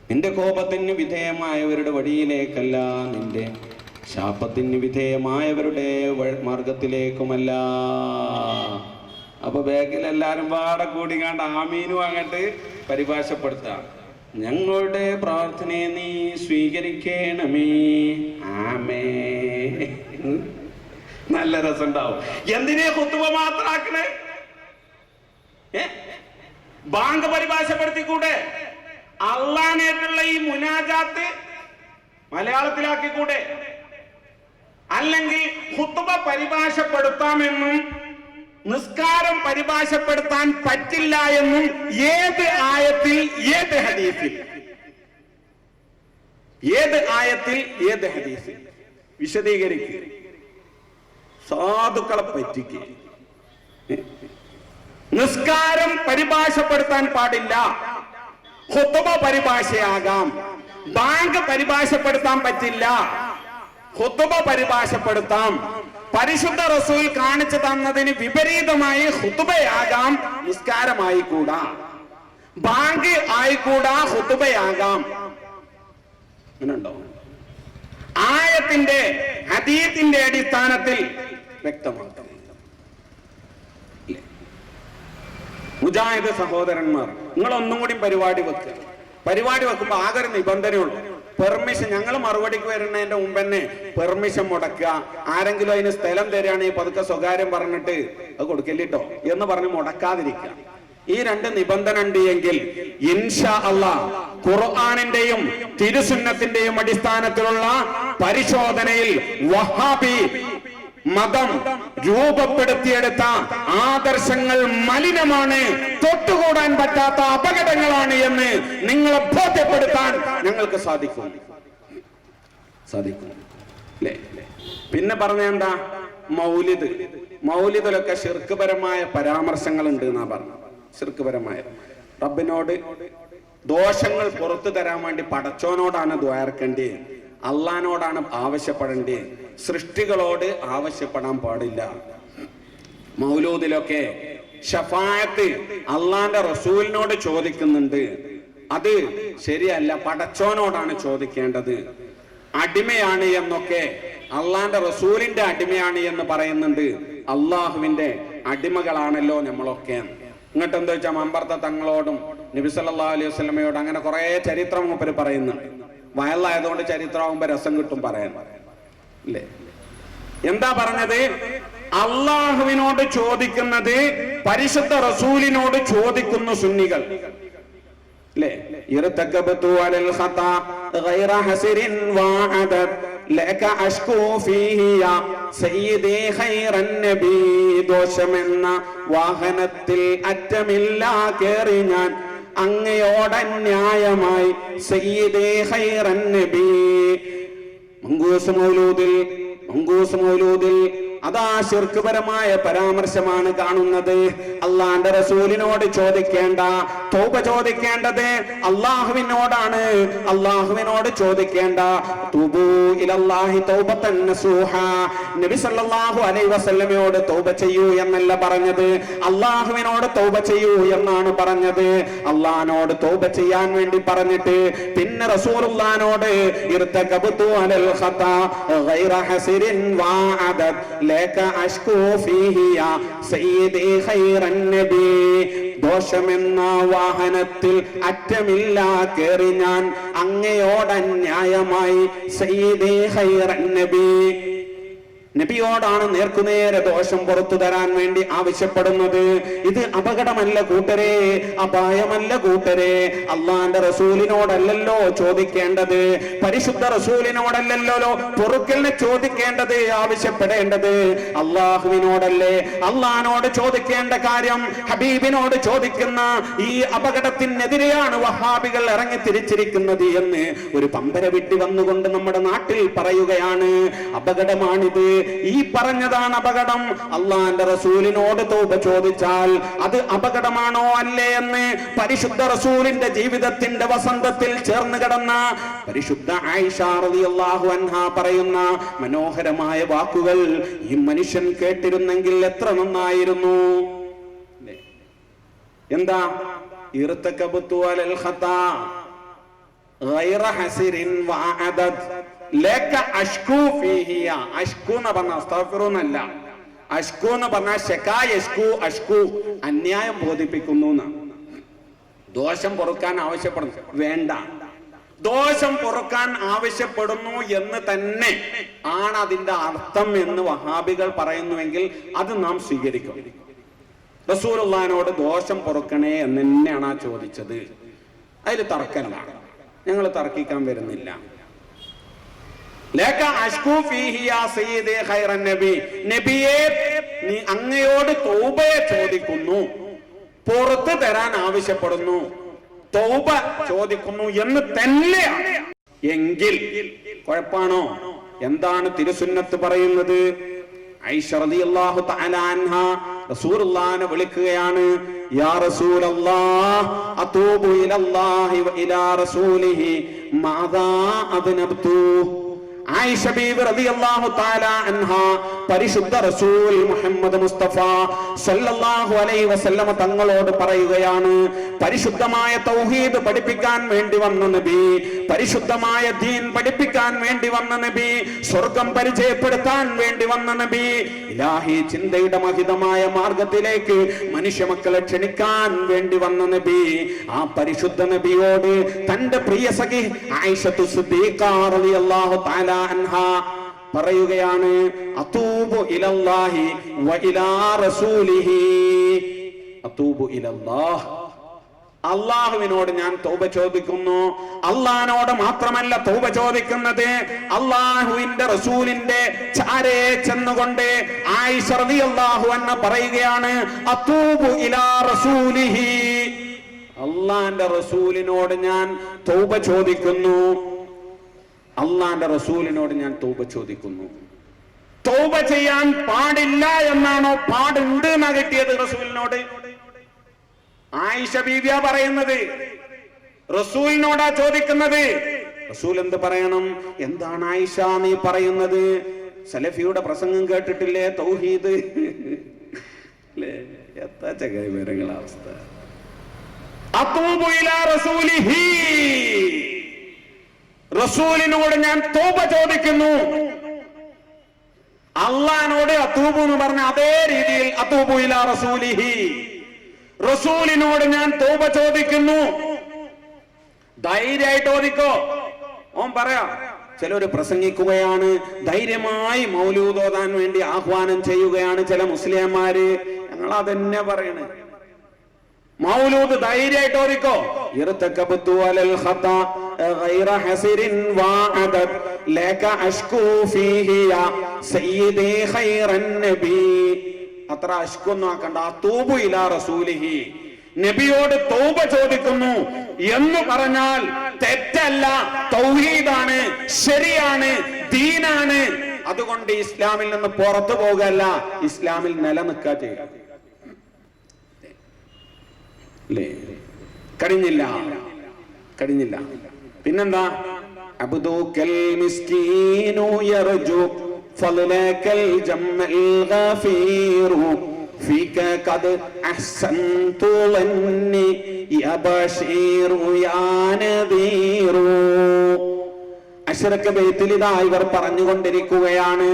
നിന്റെ കോപത്തിന് വിധേയമായവരുടെ വഴിയിലേക്കല്ല, നിന്റെ ശാപത്തിന് വിധേയമായവരുടെ മാർഗത്തിലേക്കുമല്ല. അപ്പൊ ബാക്കിൽ എല്ലാരും പാടെ കൂടി കണ്ട് ആമീനും അങ്ങോട്ട് പരിഭാഷപ്പെടുത്താം. ഞങ്ങളുടെ പ്രാർത്ഥനയെ നീ സ്വീകരിക്കണമേ. ആമേ. നല്ല രസമുണ്ടാവും. എന്തിനെ ഖുതുബ മാത്രാക്കണേ? ബാങ്ക് പരിഭാഷപ്പെടുത്തിക്കൂടെ? അള്ളാനായിട്ടുള്ള ഈ മുനാജാത്ത് മലയാളത്തിലാക്കിക്കൂടെ? അല്ലെങ്കിൽ ഖുതുബ പരിഭാഷപ്പെടുത്താമെന്നും നിസ്കാരം പരിഭാഷപ്പെടുത്താൻ പറ്റില്ല എന്നും ഏത് ആയത്തിൽ, ഏത് ഹദീസിൽ, ഏത് ആയത്തിൽ, ഏത് ഹദീസിൽ വിശദീകരിക്കുക. സാധുക്കളെ പറ്റിക്കുക. നിസ്കാരം പരിഭാഷപ്പെടുത്താൻ പാടില്ല, ഖുതുബ പരിഭാഷയാകാം. ബാങ്ക് പരിഭാഷപ്പെടുത്താൻ പറ്റില്ല, ഖുതുബ പരിഭാഷപ്പെടുത്താം. പരിശുദ്ധ റസൂൽ കാണിച്ചു തന്നതിന് വിപരീതമായി ഖുതുബയാകാം, നിസ്കാരമായിക്കൂടാ. ബാങ്ക് ആയിക്കൂടാ, ഖുതുബയാകാം. അങ്ങനെയുണ്ടോ? ആയത്തിന്റെ ഹദീസിന്റെ അടിസ്ഥാനത്തിൽ വ്യക്തമാക്കാം. മുജാഹിദ് സഹോദരന്മാർ, നിങ്ങൾ ഒന്നും കൂടി പരിപാടി വെക്കുക. പരിപാടി വെക്കുമ്പോ ആകെ ഒരു നിബന്ധനയുള്ളൂ. പെർമിഷൻ. ഞങ്ങൾ മറുപടിക്ക് വരുന്നതിന്റെ മുമ്പ് തന്നെ പെർമിഷൻ മുടക്കുക. ആരെങ്കിലും അതിന് സ്ഥലം തരികയാണെങ്കിൽ പതുക്കെ സ്വകാര്യം പറഞ്ഞിട്ട് അത് കൊടുക്കില്ലോ എന്ന് പറഞ്ഞ് മുടക്കാതിരിക്കുക. ഈ രണ്ട് നിബന്ധന ഉണ്ട് എങ്കിൽ ഇൻഷാ അല്ലാഹ് ഖുർആനിന്റെയും തിരുസുന്നത്തിന്റെയും അടിസ്ഥാനത്തിലുള്ള പരിശോധനയിൽ വഹാബി മതം രൂപപ്പെടുത്തിയെടുത്ത ആദർശങ്ങൾ മലിനമാണ്, തൊട്ടുകൂടാൻ പറ്റാത്ത അപകടങ്ങളാണ് എന്ന് നിങ്ങളെ ബോധ്യപ്പെടുത്താൻ ഞങ്ങൾക്ക് സാധിക്കും. അല്ലേ? പിന്നെ പറഞ്ഞ എന്താ? മൗലിദ്. മൗലിദിലൊക്കെ ശിർക്ക്പരമായ പരാമർശങ്ങൾ ഉണ്ട് എന്നാ പറഞ്ഞു. ശിർക്ക്പരമായ റബ്ബിനോട് ദോഷങ്ങൾ പുറത്തു തരാൻ വേണ്ടി പടച്ചോനോടാണ് ദ്വാരക്കേണ്ടത്, അള്ളാനോടാണ് ആവശ്യപ്പെടേണ്ടത്, സൃഷ്ടികളോട് ആവശ്യപ്പെടാൻ പാടില്ല. മൗലൂദിലൊക്കെ ഷഫായത്ത് അള്ളാന്റെ റസൂലിനോട് ചോദിക്കുന്നുണ്ട്. അത് ശരിയല്ല, പടച്ചോനോടാണ് ചോദിക്കേണ്ടത്. അടിമയാണ് എന്നൊക്കെ അള്ളാന്റെ റസൂലിന്റെ അടിമയാണ് എന്ന് പറയുന്നുണ്ട്. അള്ളാഹുവിന്റെ അടിമകളാണല്ലോ നമ്മളൊക്കെ. ഇങ്ങോട്ട് എന്താ വെച്ചാൽ മമ്പർത്ത തങ്ങളോടും നബി സല്ലല്ലാഹു അലൈഹി വസല്ലമയോട് അങ്ങനെ കുറെ ചരിത്രം മൂപ്പര് പറയുന്നുണ്ട്. വയലായതുകൊണ്ട് ചരിത്രമാകുമ്പോ രസം കിട്ടും പറയാൻ, അല്ലേ? എന്താ പറഞ്ഞത്? അള്ളാഹുവിനോട് ചോദിക്കുന്നത് പരിശുദ്ധ റസൂലിനോട് ചോദിക്കുന്നു സുന്നികൾ, അല്ലേ? ഇർതകബതു അലൽ ഖതാ ഗൈറ ഹസരിൻ വഅദദ് ലക അഷ്കൂ ഫീഹി യാ സയ്യിദി ഖൈറൻ നബി. ദോഷമെന്ന വാഹനത്തിൽ അറ്റമില്ലാ കേറി ഞാൻ അങ്ങയോടന്യായമായി സയ്യിദി ഖൈറൻ നബി. മങ്കൂസ് മൗലൂദിൽ അതാ ശിർക്ക്പരമായ പരാമർശമാണ് കാണുന്നത്. അള്ളാന്റെ റസൂലിനോട് ചോദിക്കേണ്ട, തൗബ ചോദിക്കേണ്ടത് അള്ളാഹുവിനോടാണ്. അള്ളാഹുവിനോട് ചോദിക്കേണ്ട. തൂബൂ ഇലല്ലാഹി തൗബതൻ നസൂഹ. നബി സല്ലല്ലാഹു അലൈഹി വസല്ലമയോട് തൗബ ചെയ്യൂ എന്നല്ല പറഞ്ഞത്, അള്ളാഹുവിനോട് തൗബ ചെയ്യൂ എന്നാണ് പറഞ്ഞത്. അള്ളാഹിനോട് തൗബ ചെയ്യാൻ വേണ്ടി പറഞ്ഞിട്ട് പിന്നെ റസൂലുള്ളാഹിനോട് ഇർതകബതു അലൽ ഖതാ ഗൈറ ഹസരിൻ വഅദദ് ലക അഷ്കൂ ഫീഹി യാ സയ്യിദി ഖൈറൻ നബി. ദോഷമെന്ന വാഹനത്തിൽ അറ്റമില്ല കേറി ഞാൻ അങ്ങയോടന്യായമായി സയ്യിദി ഖൈറൻ നബി. നബിയോടാണ് നേർക്കുനേരെ ദോഷം പുറത്തു തരാൻ വേണ്ടി ആവശ്യപ്പെടുന്നത്. ഇത് അപകടമല്ല കൂട്ടരെ, അപായമല്ല കൂട്ടരെ. അള്ളാന്റെ റസൂലിനോടല്ലല്ലോ ചോദിക്കേണ്ടത്, പരിശുദ്ധ റസൂലിനോടല്ലല്ലോ പൊറുക്കലിനെ ചോദിക്കേണ്ടത്, ആവശ്യപ്പെടേണ്ടത് അള്ളാഹുവിനോടല്ലേ. അള്ളാഹിനോട് ചോദിക്കേണ്ട കാര്യം ഹബീബിനോട് ചോദിക്കുന്ന ഈ അപകടത്തിനെതിരെയാണ് വഹാബികൾ ഇറങ്ങി തിരിച്ചിരിക്കുന്നത് എന്ന് ഒരു പമ്പര വിട്ടി വന്നുകൊണ്ട് നമ്മുടെ നാട്ടിൽ പറയുകയാണ്. അപകടമാണിത്. ഈ പറഞ്ഞതാണ് അപകടം. അള്ളാന്റെ റസൂലിനോട് തൗബ ചോദിച്ചാൽ അത് അപകടമാണോ അല്ലേ എന്ന് പരിശുദ്ധ റസൂലിന്റെ ജീവിതത്തിന്റെ വസന്തത്തിൽ ചേർന്ന് കിടന്ന പരിശുദ്ധ ആയിഷ റളിയല്ലാഹു അൻഹാ പറയുന്ന മനോഹരമായ വാക്കുകൾ ഈ മനുഷ്യൻ കേട്ടിരുന്നെങ്കിൽ എത്ര നന്നായിരുന്നു. എന്താ? ഇർതകബതു അലൽ ഖതാ ഗൈറ ഹസിരിൻ വഅദദ് ലക അഷ്കു ഫീഹിയ. അഷ്കു എന്ന് പറഞ്ഞ അസ്തഗ്ഫിറുന്നല്ല, അഷ്കു എന്ന് പറഞ്ഞ ശകാ യഷ്കു അഷ്കു, അന്യായം ബോധിപ്പിക്കുന്നു എന്നാണ്. ദോഷം പൊറുക്കാൻ ആവശ്യപ്പെടുന്നു, വേണ്ട, ദോഷം പൊറുക്കാൻ ആവശ്യപ്പെടുന്നു എന്ന് തന്നെ ആണ് അതിന്റെ അർത്ഥം എന്ന് വഹാബികൾ പറയുന്നുവെങ്കിൽ അത് നാം സ്വീകരിക്കും. റസൂലുള്ളാഹിനോട് ദോഷം പൊറുക്കണേ എന്ന് തന്നെയാണ് ആ ചോദിച്ചത്. അതിൽ തർക്കമല്ല, ഞങ്ങൾ തർക്കിക്കാൻ വരുന്നില്ല. നബിയെ, നീ അങ്ങയോട് തൗബയെ ചോദിക്കുന്നു, പുറത്തു തരാൻ ആവശ്യപ്പെടുന്നു, തൗബ ചോദിക്കുന്നു എന്ന് തന്നെയാണ് എങ്കിൽ കുഴപ്പാണോ? എന്താണ് തിരുസുന്നത്ത് പറയുന്നത്? ആയിഷ റളിയല്ലാഹു തആല അൻഹ റസൂലുള്ളാഹിനെ വിളിക്കുകയാണ്, യാ റസൂലല്ലാഹ് അതൂബു ഇലല്ലാഹി വ ഇലാ റസൂലിഹി മാദാ അദ്നബ്തു. ആയിഷ ബീവി റളിയല്ലാഹു തആല അൻഹ പരിശുദ്ധ റസൂൽ മുഹമ്മദ് മുസ്തഫ സല്ലല്ലാഹു അലൈഹി വസല്ലം തങ്ങളോട് പറയുകയാണ്, പരിശുദ്ധമായ തൗഹീദ് പഠിപ്പിക്കാൻ വേണ്ടി വന്ന നബി, പരിശുദ്ധമായ ദീൻ പഠിപ്പിക്കാൻ വേണ്ടി വന്ന നബി, സ്വർഗം പരിചയപ്പെടുത്താൻ വേണ്ടി വന്ന നബി, ഇലാഹി ചിന്തയുടെ മഹിതമായ മാർഗത്തിലേക്ക് മനുഷ്യ മക്കളെ ക്ഷണിക്കാൻ വേണ്ടി വന്ന നബി, ആ പരിശുദ്ധ നബിയോട് തന്റെ പ്രിയ സഖി ആയിഷത്തു സിദ്ദീഖ റളിയല്ലാഹു തആല അൻഹ പറയുകയാണ്, അതൂബു ഇലല്ലാഹി വ ഇലാ റസൂലിഹി. അതൂബു ഇലല്ലാഹ്, അള്ളാഹുവിനോട് ഞാൻ തൗബ ചോദിക്കുന്നു. അള്ളാഹിനോട് മാത്രമല്ല തൗബ ചോദിക്കുന്നത്, അള്ളാഹുവിന്റെ റസൂലിന്റെ ചാരേ ചെന്നുകൊണ്ട് ആയിഷ റളിയല്ലാഹു അൻഹ പറയുകയാണ്, അതൂബു ഇലാ റസൂലിഹി, അള്ളാഹിന്റെ റസൂലിനോട് ഞാൻ തൗബ ചോദിക്കുന്നു. അള്ളാന്റെ റസൂലിനോട് ഞാൻ തൗബ ചോദിക്കുന്നു. തൗബ ചെയ്യാൻ പാടില്ല എന്നാണോ? പാടുണ്ട് എന്നാ കിട്ടിയത് റസൂലിനോട്. ആയിഷ ബീവിയാ പറയുന്നത്, റസൂലിനോടാ ചോദിക്കുന്നത്. റസൂൽ എന്ത് പറയണം? എന്താണ് ആയിഷ നീ പറയുന്നത്? സലഫിയുടെ പ്രസംഗം കേട്ടിട്ടില്ലേ? തൗഹീദ് എത്താ ചകൈവരങ്ങള അവസ്ഥ. അതൂബു ഇലാ റസൂലിഹി, റസൂലിനോട് ഞാൻ തൗബ ചോദിക്കുന്നു. അള്ളാഹിനോട് അതൂബു എന്ന് പറഞ്ഞ അതേ രീതിയിൽ അതൂബു ഇലാ റസൂലിഹി, റസൂലിനോട് ഞാൻ തൗബ ചോദിക്കുന്നു. ധൈര്യമായിട്ട് ചോദിക്കോ. ഓൻ പറയാ, ചിലര് പ്രസംഗിക്കുകയാണ്, ധൈര്യമായി മൗലൂദ് ഓതാൻ വേണ്ടി ആഹ്വാനം ചെയ്യുകയാണ് ചില മുസ്ലിംമാര്. ഞങ്ങൾ അതന്നെ പറയണേ, മൗലൂദ് ധൈര്യമായിട്ട് ഓതിക്കോ. ഇർതകബതു അലൽ ഖതാ ഗൈറ ഹസിരിൻ വഅദദ് ലക അഷ്കു ഫീഹി യാ സയ്യിദി ഖൈറൻ നബി. അത്ര അഷ്കൊന്നും ആക്കണ്ട. അതൂബു ഇലാ റസൂലിഹി, നബിയോട് തൗബ ചോദിക്കുന്നു എന്ന് പറഞ്ഞാൽ തെറ്റല്ല, തൗഹീദാണ്, ശരിയാണ്, ദീനാണ്. അതുകൊണ്ട് ഇസ്ലാമിൽ നിന്ന് പുറത്തു പോകല്ല, ഇസ്ലാമിൽ നിലനിൽക്കുക ചെയ്യുക. കഴിഞ്ഞില്ല. പിന്നെന്താ? അബ്ദുക്കൽ മിസ്കീനു യർജു ഫളലകൽ ജമ്മൽ ഗഫീറു ഫീക ഖദ് അഹ്സൻതു ലന്നി യാ ബശീറു യാ നദീറു. അശ്റക ബൈത്തിൽ ഇതാ ഇവർ പറഞ്ഞുകൊണ്ടിരിക്കുകയാണ്,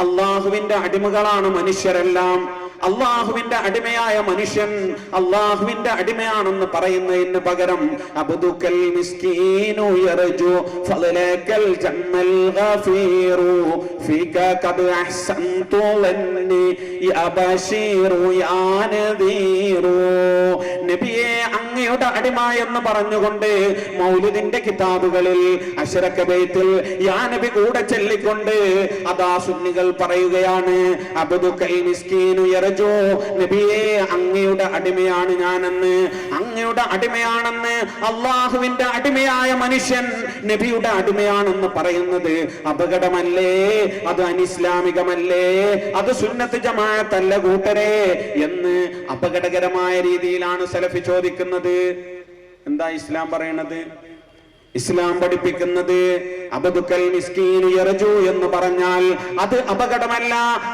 അള്ളാഹുവിന്റെ അടിമകളാണ് മനുഷ്യരെല്ലാം. അള്ളാഹുവിന്റെ അടിമയായ മനുഷ്യൻ അള്ളാഹുവിന്റെ അടിമയാണെന്ന് പറയുന്നതിന് പകരം അബ്ദുക്കൽ മിസ്കീനു യർജു ഫളലകൽ ജമ്മൽ ഗഫീറു ഫീക ഖദ് അഹ്സൻതു ലന്നി യാ ബശീറു യാ നദീറു. നബിയെ, അങ്ങയുടെ അടിമ എന്ന് പറഞ്ഞുകൊണ്ട് മൗലിദിന്റെ കിതാബുകളിൽ അശ്റക ബൈത്തിൽ യാ നബി കൂടെ ചൊല്ലിക്കൊണ്ട് അതാ സുന്നികൾ പറയുകയാണ്, അബ്ദുക്കൽ മിസ്കീനു യർജു, നബിയെ അങ്ങയുടെ അടിമയാണ് ഞാനെന്ന്. അങ്ങയുടെ അടിമയാണെന്ന് അള്ളാഹുവിന്റെ അടിമയായ മനുഷ്യൻ നബിയുടെ അടിമയാണെന്ന് പറയുന്നത് അപകടമല്ലേ? അത് അനിസ്ലാമികമല്ലേ? അത് സുന്നത്ത് ജമാഅത്തല്ല കൂട്ടരെ എന്ന് അപകടകരമായ രീതിയിലാണ് സലഫി ചോദിക്കുന്നത്. എന്താ ഇസ്ലാം പറയണത്? ഇസ്ലാം പഠിപ്പിക്കുന്നത് അബ്ദുൽ മിസ്കീൻ യർജു എന്ന് പറഞ്ഞാൽ അത് അപകടമല്ല.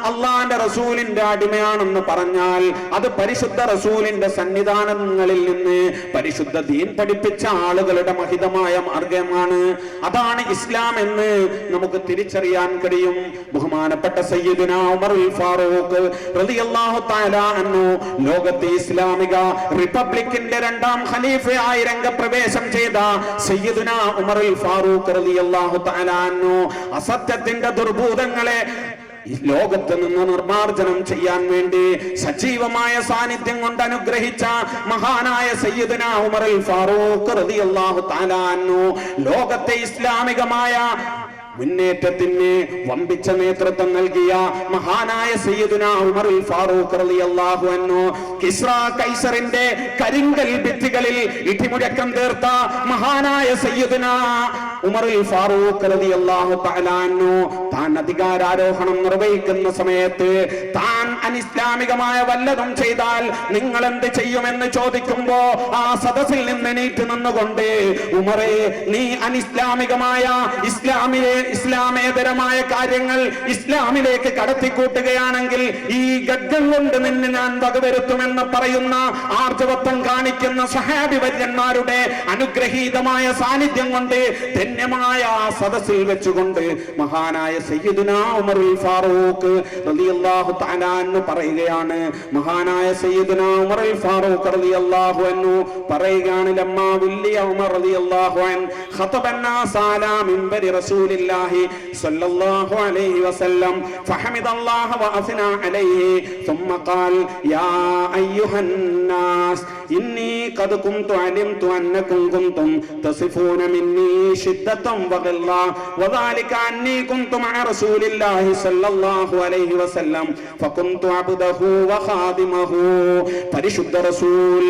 അള്ളാന്റെ റസൂലിന്റെ അടിമയാണെന്ന് പറഞ്ഞാൽ അത് പരിശുദ്ധ റസൂലിന്റെ സന്നിധാനങ്ങളിൽ നിന്ന് പരിശുദ്ധ ദീൻ പഠിപ്പിച്ച ആളുകളുടെ മഹിതമായ മാർഗമാണ്. അതാണ് ഇസ്ലാം എന്ന് നമുക്ക് തിരിച്ചറിയാൻ കഴിയും. ബഹുമാനപ്പെട്ട സയ്യിദുനാ ഉമറുൽ ഫാറൂഖ് റളിയല്ലാഹു തആല അൻഹു ലോകത്തെ ഇസ്ലാമിക റിപ്പബ്ലിക്കിന്റെ രണ്ടാം ഖലീഫയായി രംഗപ്രവേശം ചെയ്ത സയ്യിദുനാ ഉമറുൽ ഫാറൂഖ് റളിയല്ലാഹു തആല അൻഹു അസത്യത്തിന്റെ ദുർഭൂതങ്ങളെ ലോകത്ത് നിന്ന് നിർമാർജനം ചെയ്യാൻ വേണ്ടി സജീവമായ സാന്നിധ്യം കൊണ്ട് അനുഗ്രഹിച്ച മഹാനായ സയ്യിദുനാ ഉമറുൽ ഫാറൂഖ് റളിയല്ലാഹു തആല അൻഹു ലോകത്തെ ഇസ്ലാമികമായ മുന്നേറ്റത്തിന് വമ്പിച്ച നേതൃത്വം നൽകിയ മഹാനായ സയ്യിദുനാ ഉമറുൽ ഫാറൂഖ് റളിയല്ലാഹു അൻഹു കിസ്റ കൈസറിന്റെ കരിങ്കൽ ഭിത്തികളിൽ ഇടിമുഴക്കം തീർത്ത മഹാനായ സയ്യിദുനാ ഉമറുൽ ഫാറൂഖ് റളിയല്ലാഹു തആല അൻഹു താൻ അധികാരാരോഹണം നിർവഹിക്കുന്ന സമയത്ത് താൻ അനിസ്ലാമികമായ വല്ലതും ചെയ്താൽ നിങ്ങൾ എന്ത് ചെയ്യുമെന്ന് ചോദിക്കുമ്പോ ആ സദസ്സിൽ നിന്ന് എണീറ്റ് നിന്നുകൊണ്ട് ഉമറേ, നീ അനിസ്ലാമികമായ ഇസ്ലാമേതരമായ കാര്യങ്ങൾ ഇസ്ലാമിലേക്ക് കടത്തിക്കൂട്ടുകയാണെങ്കിൽ ഈ ഗഡ്ഗം കൊണ്ട് നിന്നെ ഞാൻ വകവരുത്തുമെന്ന് പറയുന്ന ആർജവത്വം കാണിക്കുന്ന സഹാബി വര്യന്മാരുടെ അനുഗ്രഹീതമായ സാന്നിധ്യം കൊണ്ട് ധന്യമായ ആ സദസ്സിൽ വെച്ചുകൊണ്ട് മഹാനായ സയ്യിദുനാ ഉമറുൽ ഫാറൂഖ് റളിയല്ലാഹു തആല അൻഹു പറയുകയാണ്. മഹാനായ സയ്യിദുനാ ഉമറുൽ ഫാറൂഖ് റളിയല്ലാഹു അൻഹു പറയുകയാണ്, ലമ്മാ വില്ലിയ ഉമർ റളിയല്ലാഹു അൻഹു ഖതബന്നാസ അലാ മിൻബരി റസൂലില്ലാഹി സ്വല്ലല്ലാഹു അലൈഹി വസല്ലം ഫഹമിദല്ലാഹ വഅസ്നാ അലൈഹി ثم قال يا ايها الناس اني قد كنت علمت انكم كنتم تصفون مني شدة وغلظة وذلك اني كنت مع رسول الله صلى الله عليه وسلم فكنت عبده وخادمه. പരിശുദ്ധ റസൂൽ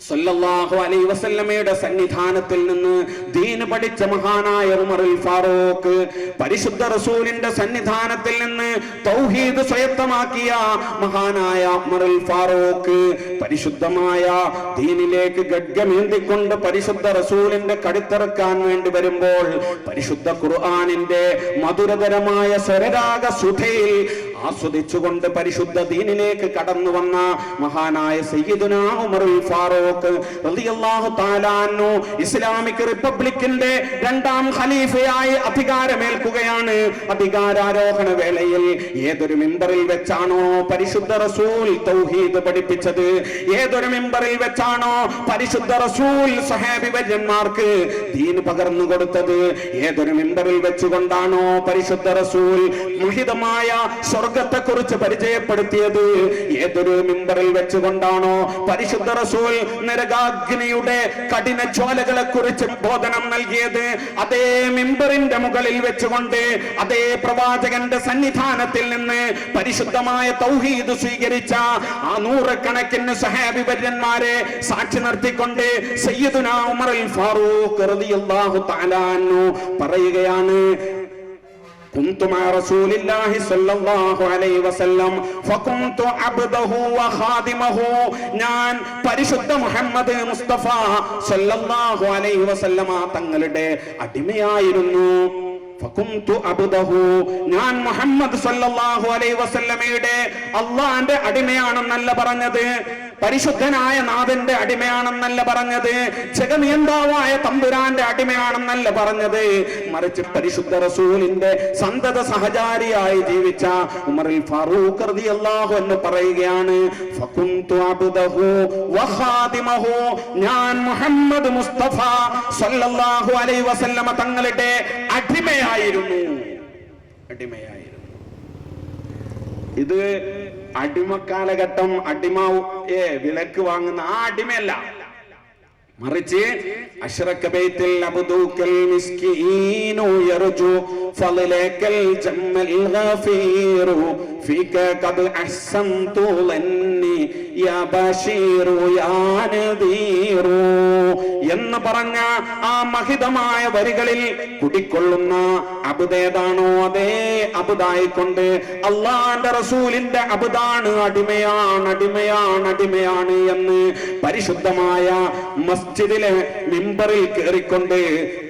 സല്ലല്ലാഹു അലൈഹി വസല്ലമയുടെ സന്നിധാനത്തിൽ നിന്ന് ദീൻ പഠിച്ച മഹാനായ ഉമറുൽ ഫാറൂഖ്, പരിശുദ്ധ റസൂലിന്റെ സന്നിധാനത്തിൽ നിന്ന് തൗഹീദ് സ്വയത്തമാക്കിയ മഹാനായ ഉമറുൽ ഫാറൂഖ്, പരിശുദ്ധമായ ദീനിലേക്ക് ഗഡ്ഗമേന്തിക്കൊണ്ട് പരിശുദ്ധ റസൂലിന്റെ കടിത്തിറക്കാൻ വേണ്ടി വരുമ്പോൾ പരിശുദ്ധ ഖുർആനിന്റെ മധുരതരമായ സ്വരരാഗ സുധയിൽ ആസ്വദിച്ചുകൊണ്ട് പരിശുദ്ധ ദീനിലേക്ക് കടന്നു വന്ന മഹാനായ സയ്യിദുനാ ഉമറുൽ ഫാറൂഖ് റളിയല്ലാഹു തആല അൻഹു ഇസ്ലാമിക് റിപ്പബ്ലിക്കിന്റെ രണ്ടാം ഖലീഫയായി അധികാരമേൽക്കുകയാണ്. അധികാരാരോഹണ വേളയിൽ ഏതൊരു മിമ്പറിൽ വെച്ചാണോ പരിശുദ്ധ റസൂൽ തൗഹീദ് പഠിപ്പിച്ചത്, ഏതൊരു മിമ്പറിൽ വെച്ചാണോ പരിശുദ്ധ റസൂൽ സഹാബി വര്യന്മാർക്ക് ദീൻ പകർന്നു കൊടുത്തത്, ഏതൊരു മിമ്പറിൽ വെച്ചുകൊണ്ടാണോ പരിശുദ്ധ റസൂൽ മുഹിതമായ സ്വർഗത്തെ കുറിച്ച് പരിചയപ്പെടുത്തിയത്, ഏതൊരു മിമ്പറിൽ വെച്ചുകൊണ്ടാണോ പരിശുദ്ധ റസൂൽ നരകാഗ്നിയുടെ കഠിന ജ്വാലകളെ കുറിച്ച് ബോധനം നൽകിയത്, അതേ മിമ്പറിന്റെ മുകളിൽ വെച്ചുകൊണ്ട് അതേ പ്രവാചകന്റെ സന്നിധാനത്തിൽ നിന്ന് പരിശുദ്ധമായ തൗഹീദ് സ്വീകരിച്ച ആ നൂറുകണക്കിന് സഹാബി വര്യന്മാരെ സാക്ഷി നിർത്തിക്കൊണ്ട് സയ്യിദുനാ ഉമറുൽ ഫാറൂഖ് റളിയല്ലാഹു തആല അൻഹു പറയുകയാണ്, كنت مع رسول الله صلى الله عليه وسلم فكنت عبده وخادمه. ഞാൻ പരിശുദ്ധ മുഹമ്മദ് മുസ്തഫ സല്ലല്ലാഹു അലൈഹി വസല്ലമ തങ്ങളുടെ അടിമയായിരുന്നു. ഫകുന്തു അബ്ദഹു, ഞാൻ മുഹമ്മദ് സല്ലല്ലാഹു അലൈഹി വസല്ലമയുടെ അല്ലാഹുവിന്റെ അടിമയാണെന്നല്ല പറഞ്ഞത്, പരിശുദ്ധനായ നാഥന്റെ അടിമയാണെന്നല്ല പറഞ്ഞത്, ജഗനിയന്താവായ തമ്പുരാന്റെ അടിമയാണെന്നല്ല പറഞ്ഞത്, മറിച്ച് പരിശുദ്ധ റസൂലിന്റെ സന്തത സഹചാരിയായി ജീവിച്ച ഉമറുൽ ഫാറൂഖ് റളിയല്ലാഹു അൻഹു പറയുകയാണ്, ഫകുന്തു അബ്ദഹു വഖാദിമഹു, ഞാൻ മുഹമ്മദ് മുസ്തഫ സല്ലല്ലാഹു അലൈഹി വസല്ലമ തങ്ങളുടെ അടിമയായിരുന്നു. ഇത് അടിമക്കാലഘട്ടം വിലക്ക് വാങ്ങുന്ന ആ അടിമയല്ല, മറിച്ച് അശ്റക ബൈത്തുൽ അബ്ദുൽ മിസ്കീനു യർജു ഫളലകൽ ജമ്മൽ ഗഫീറു ഫീക ഖദ് അഹ്സൻതു ലന്നി യാ ബശീറു യാ നദീറു എന്ന് പറഞ്ഞ ആ മഹിതമായ വരികളിൽ കുടിക്കൊള്ളുന്ന അബ്ദേതാണോ അതേ അബ്ദായിക്കൊണ്ട് അള്ളാന്റെ റസൂലിന്റെ അബ്ദാണ്, അടിമയാണ് എന്ന് പരിശുദ്ധമായ മസ്ജിദിലെ മിമ്പറിൽ കയറിക്കൊണ്ട്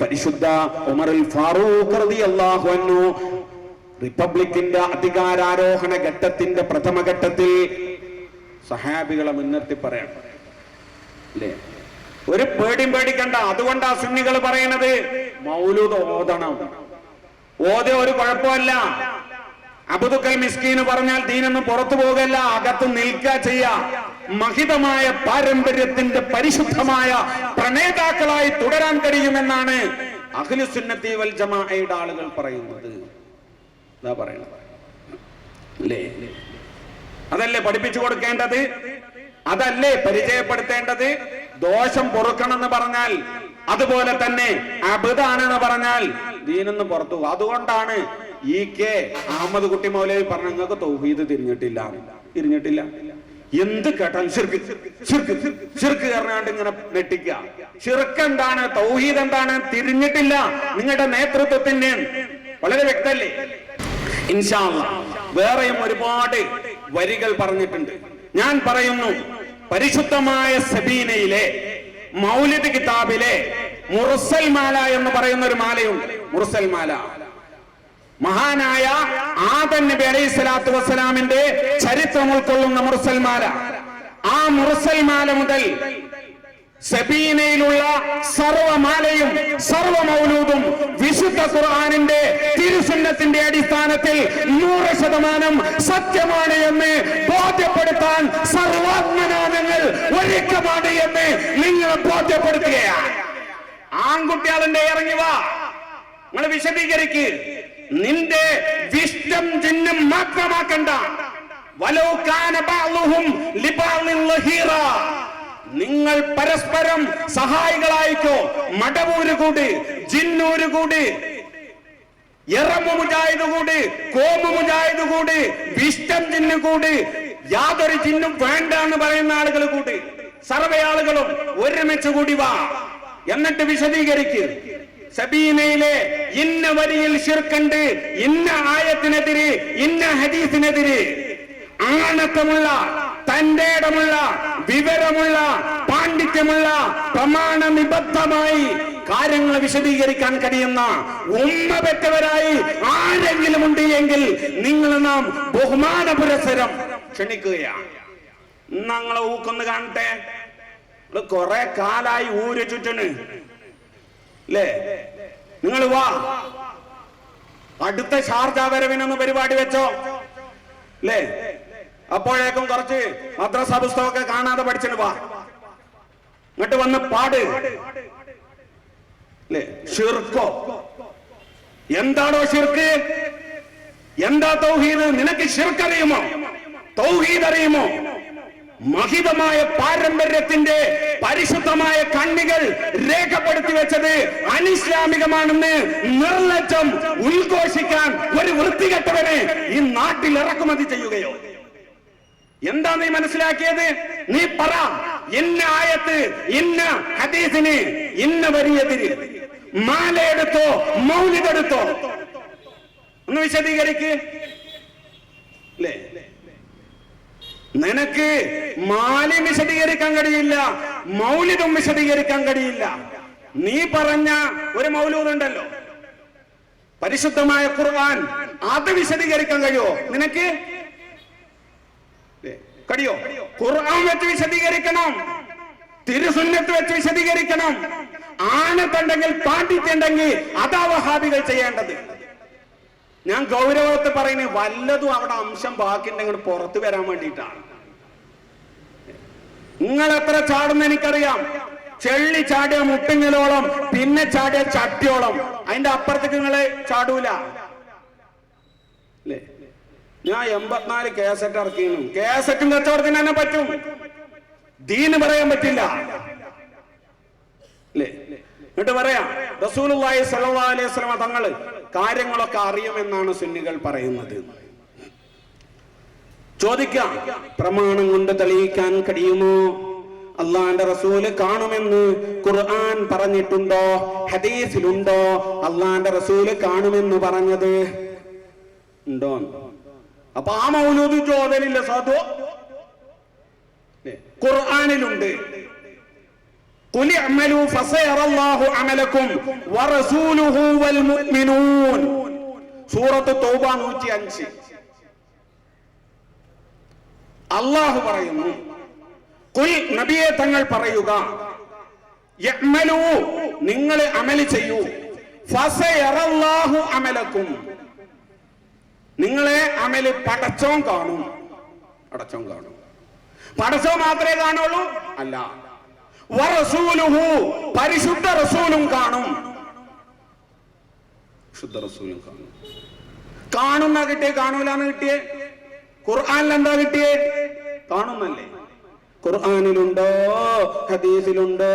പരിശുദ്ധ ഉമറുൽ ഫാറൂഖ് റളിയല്ലാഹു അൻഹു റിപ്പബ്ലിക്കിന്റെ അധികാരാരോഹണ ഘട്ടത്തിന്റെ പ്രഥമ ഘട്ടത്തിൽ സഹാബികളെ മുൻനിർത്തി പറയണം അല്ലേ? ഒരു പേടിയും പേടിക്കണ്ട. അതുകൊണ്ടാ സുന്നികൾ പറയുന്നത് മൗലൂദ് ഓതണം. ഓതേ ഒരു കുഴപ്പമല്ല. അബ്ദുൽ മിസ്കീന് പറഞ്ഞാൽ ദീനൊന്നും പുറത്തു പോകല്ല, അകത്ത് നിൽക്കുക ചെയ്യാ. മഹിതമായ പാരമ്പര്യത്തിന്റെ പരിശുദ്ധമായ പ്രണേതാക്കളായി തുടരാൻ കഴിയുമെന്നാണ് അഹ്ലുസുന്നത്തി വൽ ജമാഅയുടെ ആളുകൾ പറയുന്നത്. എന്താ പറയണത് അല്ലേ? അതല്ലേ പഠിപ്പിച്ചു കൊടുക്കേണ്ടത്? അതല്ലേ പരിചയപ്പെടുത്തേണ്ടത്? ദോഷം പൊറുക്കണമെന്ന് പറഞ്ഞാൽ, അതുപോലെ തന്നെ അബ്ദാണെന്ന് പറഞ്ഞാൽ ദീനൊന്ന് പുറത്തു. അതുകൊണ്ടാണ് EK അഹമ്മദ് കുട്ടി മൗലവി പറഞ്ഞ നിങ്ങൾക്ക് തൗഹീദ് തിരിഞ്ഞിട്ടില്ല. എന്ത് കേട്ടാൽ ശിർക്ക് പറഞ്ഞാണ്ട് ഇങ്ങനെ നെട്ടിക്കുക. ശിർക്ക് എന്താണ്, തൗഹീദ് എന്താണ് തിരിഞ്ഞിട്ടില്ല. നിങ്ങളുടെ നേതൃത്വത്തിന് വളരെ വ്യക്തല്ലേ? ഇൻഷാ അല്ലാഹ് വേറെയും ഒരുപാട് വരികൾ പറഞ്ഞിട്ടുണ്ട്. ഞാൻ പറയുന്നു, പരിശുദ്ധമായ സബീനയിലെ മൗലിദ് കിതാബിലെ മുർസൽ മാല എന്ന് പറയുന്ന ഒരു മാലയുണ്ട്. മുർസൽ മാല മഹാനായ ആദം നബി അലൈഹി സ്വലാത്തു വസ്സലാമിന്റെ ചരിത്രം ഉൾക്കൊള്ളുന്ന മുർസൽ മാല. ആ മുർസൽ മാല മുതൽ സബീനയിലുള്ള സർവമാലയും സർവ മൗലൂദും വിശുദ്ധ ഖുർആനിന്റെ തിരുസുന്നത്തിന്റെ അടിസ്ഥാനത്തിൽ 100% സത്യമാണ് എന്ന് ബോധ്യപ്പെടുത്താൻ സർവാത്മനാഥങ്ങൾ ഒരുക്കമാണ് എന്ന് നിങ്ങൾ ബോധ്യപ്പെടുത്തുകയാണ്. ആൺകുട്ടികളുടെ ഇറങ്ങി വാ, നിങ്ങൾ വിശദീകരിക്ക്. നിന്റെ വിഷ്ടം ചിഹ്നം മാത്രമാക്കണ്ട. വലൗ കാന ബഅ്ളുഹും ലിബഅ്ളിൻ ലഹീറ, നിങ്ങൾ പരസ്പരം സഹായികളായിക്കോ. മടവൂര് കൂടി, ജിന്നൂര് കൂടി, എറമു മുജാഹിദ് കൂടി, കോമു മുജാഹിദ് കൂടി, വിഷ്ടം ജിന്നു കൂടി, യാതൊരു ജിന്നും വേണ്ട എന്ന് പറയുന്ന ആളുകൾ കൂടി, സർവ്വ ആളുകളും ഒരുമിച്ച് കൂടി വാ, എന്നിട്ട് വിശദീകരിക്ക്. സബീനയിലെ ഇന്ന വരിയിൽ ശിർക്കുണ്ട്, ഇന്ന ആയത്തിനെതിരെ, ഇന്ന ഹദീസിനെതിരെ ആണത്തമുള്ള, തന്റെ ഇടമുള്ള, വിവരമുള്ള, പാണ്ഡിത്യമുള്ള, പ്രമാണ നിബദ്ധമായി കാര്യങ്ങൾ വിശദീകരിക്കാൻ കഴിയുന്ന ഉമ്മ പെറ്റവരായി ആരെങ്കിലും ഉണ്ട് എങ്കിൽ നിങ്ങൾ നാം ബഹുമാന പുരസ്സരം ക്ഷണിക്കുകയാണ്. ഞങ്ങളെ ഊക്കൊന്ന് കാണട്ടെ. കുറെ കാലായി ഊര് ചുറ്റണ് അല്ലേ? നിങ്ങൾ വാ, അടുത്ത ഷാർജ വരവിനൊന്ന് പരിപാടി വെച്ചോ അല്ലേ? അപ്പോഴേക്കും കുറച്ച് മദ്രസ പുസ്തകമൊക്കെ കാണാതെ പഠിച്ചിട്ട് വാ, എന്നിട്ട് വന്ന് പാട് അല്ലേ? ഷിർക്കോ? എന്താണോ ഷിർക്ക്? എന്താ തൗഹീദ്? നിനക്ക് ഷിർക്ക് അറിയുമോ? തൗഹീദ് അറിയുമോ? മഹിതമായ പാരമ്പര്യത്തിന്റെ പരിശുദ്ധമായ കണ്ണികൾ രേഖപ്പെടുത്തി വെച്ചത് അനിസ്ലാമികമാണെന്ന് നിർലജ്ജം ഉദ്ഘോഷിക്കാൻ ഒരു വൃത്തികെട്ടവനെ ഈ നാട്ടിൽ ഇറക്കുമതി ചെയ്യുകയോ? എന്താ നീ മനസ്സിലാക്കിയത്? നീ പറ, ഇന്ന ആയത്ത്, ഇന്ന ഹദീസിന്, ഇന്ന വരിയെതിര് മാലയെടുത്തോ മൗലിദെടുത്തോ ഒന്ന് വിശദീകരിക്ക്. നിനക്ക് മാലയും വിശദീകരിക്കാൻ കഴിയില്ല, മൗലിദും വിശദീകരിക്കാൻ കഴിയില്ല. നീ പറഞ്ഞ ഒരു മൗലൂദ് ഉണ്ടല്ലോ, പരിശുദ്ധമായ ഖുർആൻ, അത് വിശദീകരിക്കാൻ കഴിയോ നിനക്ക്? കഴിയോ? ഖുർആൻ വെച്ച് വിശദീകരിക്കണം, തിരുസുന്നത്ത് വെച്ച് വിശദീകരിക്കണം. ആണത്തുണ്ടെങ്കിൽ പാണ്ഡിത്യണ്ടെങ്കിൽ അതാ വഹാബികൾ ചെയ്യേണ്ടത്. ഞാൻ ഗൗരവത്തെ പറയുന്നത് വല്ലതും അവിടെ അംശം ബാക്കിയുണ്ടെങ്കിൽ പുറത്തു വരാൻ വേണ്ടിയിട്ടാണ്. നിങ്ങൾ എത്ര ചാടുന്ന എനിക്കറിയാം. ചെള്ളി ചാടിയ മുട്ടിങ്ങലോളം, പിന്നെ ചാടിയ ചട്ടിയോളം, അതിന്റെ അപ്പുറത്തേക്ക് നിങ്ങളെ ചാടൂല അല്ലേ? ഞാൻ 84 കേസറ്റ് ഇറക്കിയിരുന്നു. കേസറ്റും കച്ചവടത്തിന് തന്നെ പറ്റും, ദീന് പറയാൻ പറ്റില്ല അല്ലേ? എന്നിട്ട് പറയാം റസൂലുള്ളാഹി സ്വല്ലല്ലാഹു അലൈഹി വസല്ലം തങ്ങള് കാര്യങ്ങളൊക്കെ അറിയുമെന്നാണ് സുന്നികൾ പറയുന്നത്. ചോദിക്കാം, പ്രമാണം കൊണ്ട് തെളിയിക്കാൻ കഴിയുമോ? അള്ളാന്റെ റസൂല് കാണുമെന്ന് ഖുർആൻ പറഞ്ഞിട്ടുണ്ടോ? ഹദീസിലുണ്ടോ അള്ളാന്റെ റസൂല് കാണുമെന്ന് പറഞ്ഞത്? ഉണ്ടോ? അപ്പൊ ആ മൗലൂദ് ചോദനില്ല സാധു, ഖുർആനിലുണ്ട്. ഖുൽ അമലു ഫസയറല്ലാഹു അമലക്കും വറസൂലുഹു വൽ മുഅ്മിനൂൻ, സൂറത്ത് തൗബ 105. അല്ലാഹു പറയുന്നു, ഖുൽ നബിയെ തങ്ങൾ പറയുക, യഅമലു നിങ്ങൾ അമൽ ചെയ്യൂ, ഫസയറല്ലാഹു അമലക്കും നിങ്ങളെ അമല് പടച്ചോൻ കാണും. പടച്ചോൻ കാണും. പടച്ചോൻ മാത്രമേ കാണുള്ളൂ? അല്ല, വറസൂലുഹു പരിശുദ്ധ റസൂലും കാണും. ശുദ്ധ റസൂലും കാണും. കാണുന്ന കിട്ടിയേ കാണൂലെന്ന് കിട്ടിയേ? ഖുർആനിൽ എന്താ കിട്ടിയേ? കാണുന്നല്ലേ. ഖുർആനിലുണ്ടോ ഹദീസിലുണ്ടോ?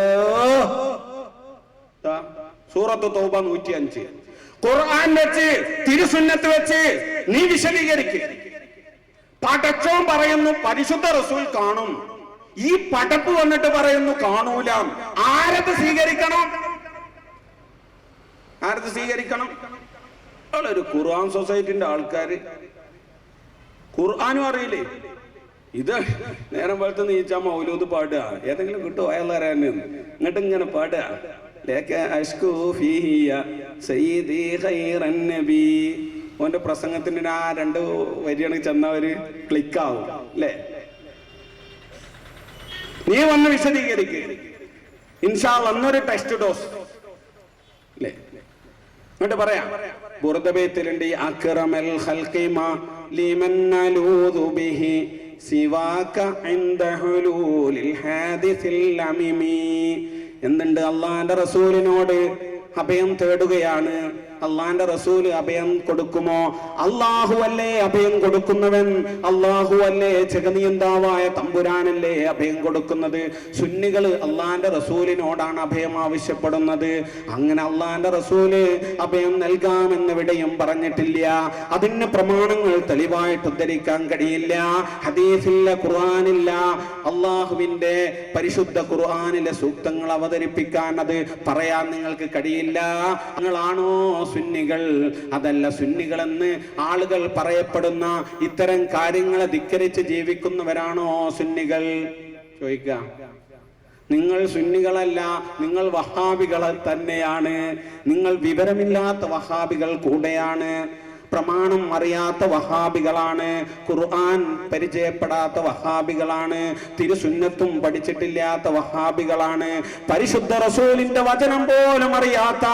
സൂറത്ത് തൗബ 105. ഖുർആൻ വെച്ച് തിരുസുന്നത്ത് വെച്ച് നീ വിശദീകരിക്കുക. പടച്ചോൻ പറയുന്നു പരിശുദ്ധ റസൂൽ കാണും, ഈ പടപ്പ് വന്നിട്ട് പറയുന്നു കാണൂല. ആരത് സ്വീകരിക്കണം? ആരത് സ്വീകരിക്കണം? ഒരു ഖുർആൻ സൊസൈറ്റിന്റെ ആൾക്കാര് ഖുർആനും അറിയില്ലേ? ഇത് നേരം പോലത്തെ നീച്ചാ മൗലൂദ് പാടുക, ഏതെങ്കിലും കിട്ടുമോ അയാളറിയാൻ? എന്നിട്ട് ഇങ്ങനെ പാടുക, ഓന്റെ പ്രസംഗത്തിന് ആ 2 വരിയാണെങ്കിൽ ചെന്നവര് ക്ലിക്കാവും അല്ലേ? നീ വന്ന് വിശദീകരിക്കുക ഇൻഷാ അല്ലാഹ്, അന്നൊരു ടെസ്റ്റ് ഡോസ് അല്ലേ? എന്നിട്ട് പറയാം, ബുർദബൈത്തിലുണ്ട്, അക്റമൽ ഖൽഖി മാ ലിമൻ നലൂദു ബിഹി സിവാക ഇൻദ ഹുലൂലിൽ ഹാദിസിൽ അമിമി. എന്തുണ്ട്? അള്ളാന്റെ റസൂലിനോട് അഭയം തേടുകയാണ്. അള്ളാന്റെ റസൂല് അഭയം കൊടുക്കുമോ? അള്ളാഹു അല്ലേ അഭയം കൊടുക്കുന്നവൻ? അള്ളാഹു അല്ലേ ജഗനിയന്താവായ തമ്പുരാനല്ലേ അഭയം കൊടുക്കുന്നത്? സുന്നികള് അള്ളാന്റെ റസൂലിനോടാണ് അഭയം ആവശ്യപ്പെടുന്നത്. അങ്ങനെ അള്ളാന്റെ റസൂല് അഭയം നൽകാമെന്നെവിടെയും പറഞ്ഞിട്ടില്ല. അതിന് പ്രമാണങ്ങൾ തെളിവായിട്ട് ഉദ്ധരിക്കാൻ കഴിയില്ല. ഹദീസില്ല, ഖുർആനില്ല. അള്ളാഹുവിന്റെ പരിശുദ്ധ ഖുർആനിലെ സൂക്തങ്ങൾ അവതരിപ്പിക്കാൻ അത് പറയാൻ നിങ്ങൾക്ക് കഴിയില്ല. നിങ്ങളാണോ സുന്നികൾ? അതല്ല, സുന്നികളെന്ന് ആളുകൾ പറയപ്പെടുന്ന ഇത്തരം കാര്യങ്ങളെ ധിക്കരിച്ച് ജീവിക്കുന്നവരാണോ സുന്നികൾ? ചോദിക്കുക. നിങ്ങൾ സുന്നികളല്ല, നിങ്ങൾ വഹാബികൾ തന്നെയാണ്. നിങ്ങൾ വിവരമില്ലാത്ത വഹാബികൾ കൂടെയാണ്. പ്രമാണം അറിയാത്ത വഹാബികളാണ്. ഖുർആൻ പരിചയപ്പെടാത്ത വഹാബികളാണ്. തിരുസുന്നത്തും പഠിച്ചിട്ടില്ലാത്ത വഹാബികളാണ്. പരിശുദ്ധ റസൂലിന്റെ വചനം പോലും അറിയാത്ത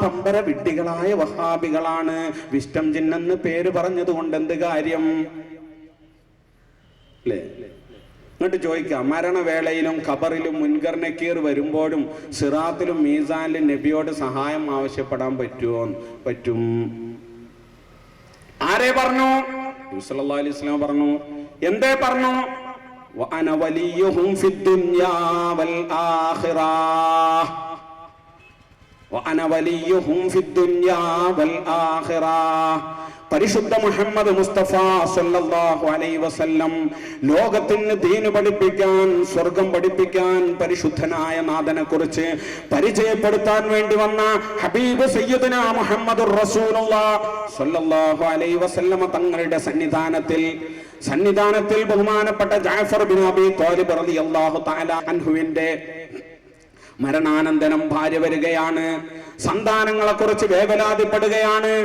പമ്പര വിഡ്ഢികളായ വഹാബികളാണ്. വിസ്റ്റം ജിന്നെന്ന് പേര് പറഞ്ഞതുകൊണ്ട് എന്ത് കാര്യം അല്ലേ? എന്നിട്ട് ചോദിക്കാം, മരണവേളയിലും ഖബറിലും മുൻകർ നക്കീർ വരുമ്പോഴും സിറാത്തിലും മീസാനിലും നബിയോട് സഹായം ആവശ്യപ്പെടാൻ പറ്റുമോ? പറ്റും. ആരെ പറഞ്ഞു? നബി സല്ലല്ലാഹു അലൈഹി വസല്ലം പറഞ്ഞു. എന്തേ പറഞ്ഞു? വഅന വലിയുഹും ഫിദ്ദുനിയാ വൽ ആഖിറah. വഅന വലിയുഹും ഫിദ്ദുനിയാ വൽ ആഖിറah. പരിശുദ്ധ മുഹമ്മദ് മുസ്തഫ സല്ലല്ലാഹു അലൈഹി വസല്ലം ലോകത്തിന് ദീന് പഠിപ്പിക്കാൻ, സ്വർഗം പഠിപ്പിക്കാൻ പരിശുദ്ധനായ നാഥനെ കുറിച്ച് പരിചയപ്പെടുത്താൻ വേണ്ടി വന്ന ഹബീബ് സയ്യിദുനാ മുഹമ്മദുർ റസൂലുള്ളാഹ് സല്ലല്ലാഹു അലൈഹി വസല്ലം തങ്ങളുടെ സന്നിധാനത്തിൽ ബഹുമാനപ്പെട്ട ജഅഫർ ബിൻ അബീ ത്വാലിബ് റളിയല്ലാഹു തആല അൻഹുവിന്റെ മരണാനന്തരം ഭാര്യ വരികയാണ്. സന്താനങ്ങളെ കുറിച്ച് വേവലാതിപ്പെടുകയാണ്.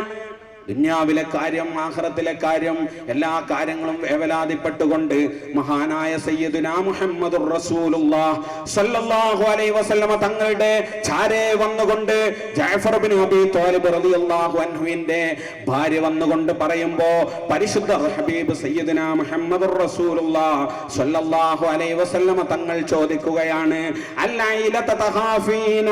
ദുനിയാവിലെ കാര്യം, ആഖിറത്തിലെ കാര്യം, എല്ലാ കാര്യങ്ങളും വേവലാതിപ്പെട്ടുകൊണ്ട് മഹാനായ സയ്യിദുനാ മുഹമ്മദുർ റസൂലുള്ളാഹ് സ്വല്ലല്ലാഹു അലൈഹി വസല്ലമ തങ്ങളുടെ ചാരേ വന്നുകൊണ്ട് ജഅഫർ ഇബ്നു അബീ ത്വാലിബ് റളിയല്ലാഹു അൻഹുവിന്റെ ഭാര്യ വന്നുകൊണ്ട് പറയുമ്പോ പരിശുദ്ധ ഹബീബ് സയ്യിദുനാ മുഹമ്മദുർ റസൂലുള്ളാഹ് സ്വല്ലല്ലാഹു അലൈഹി വസല്ലമ തങ്ങൾ ചോദിക്കുകയാണ്, അല്ലൈലത തഖാഫീന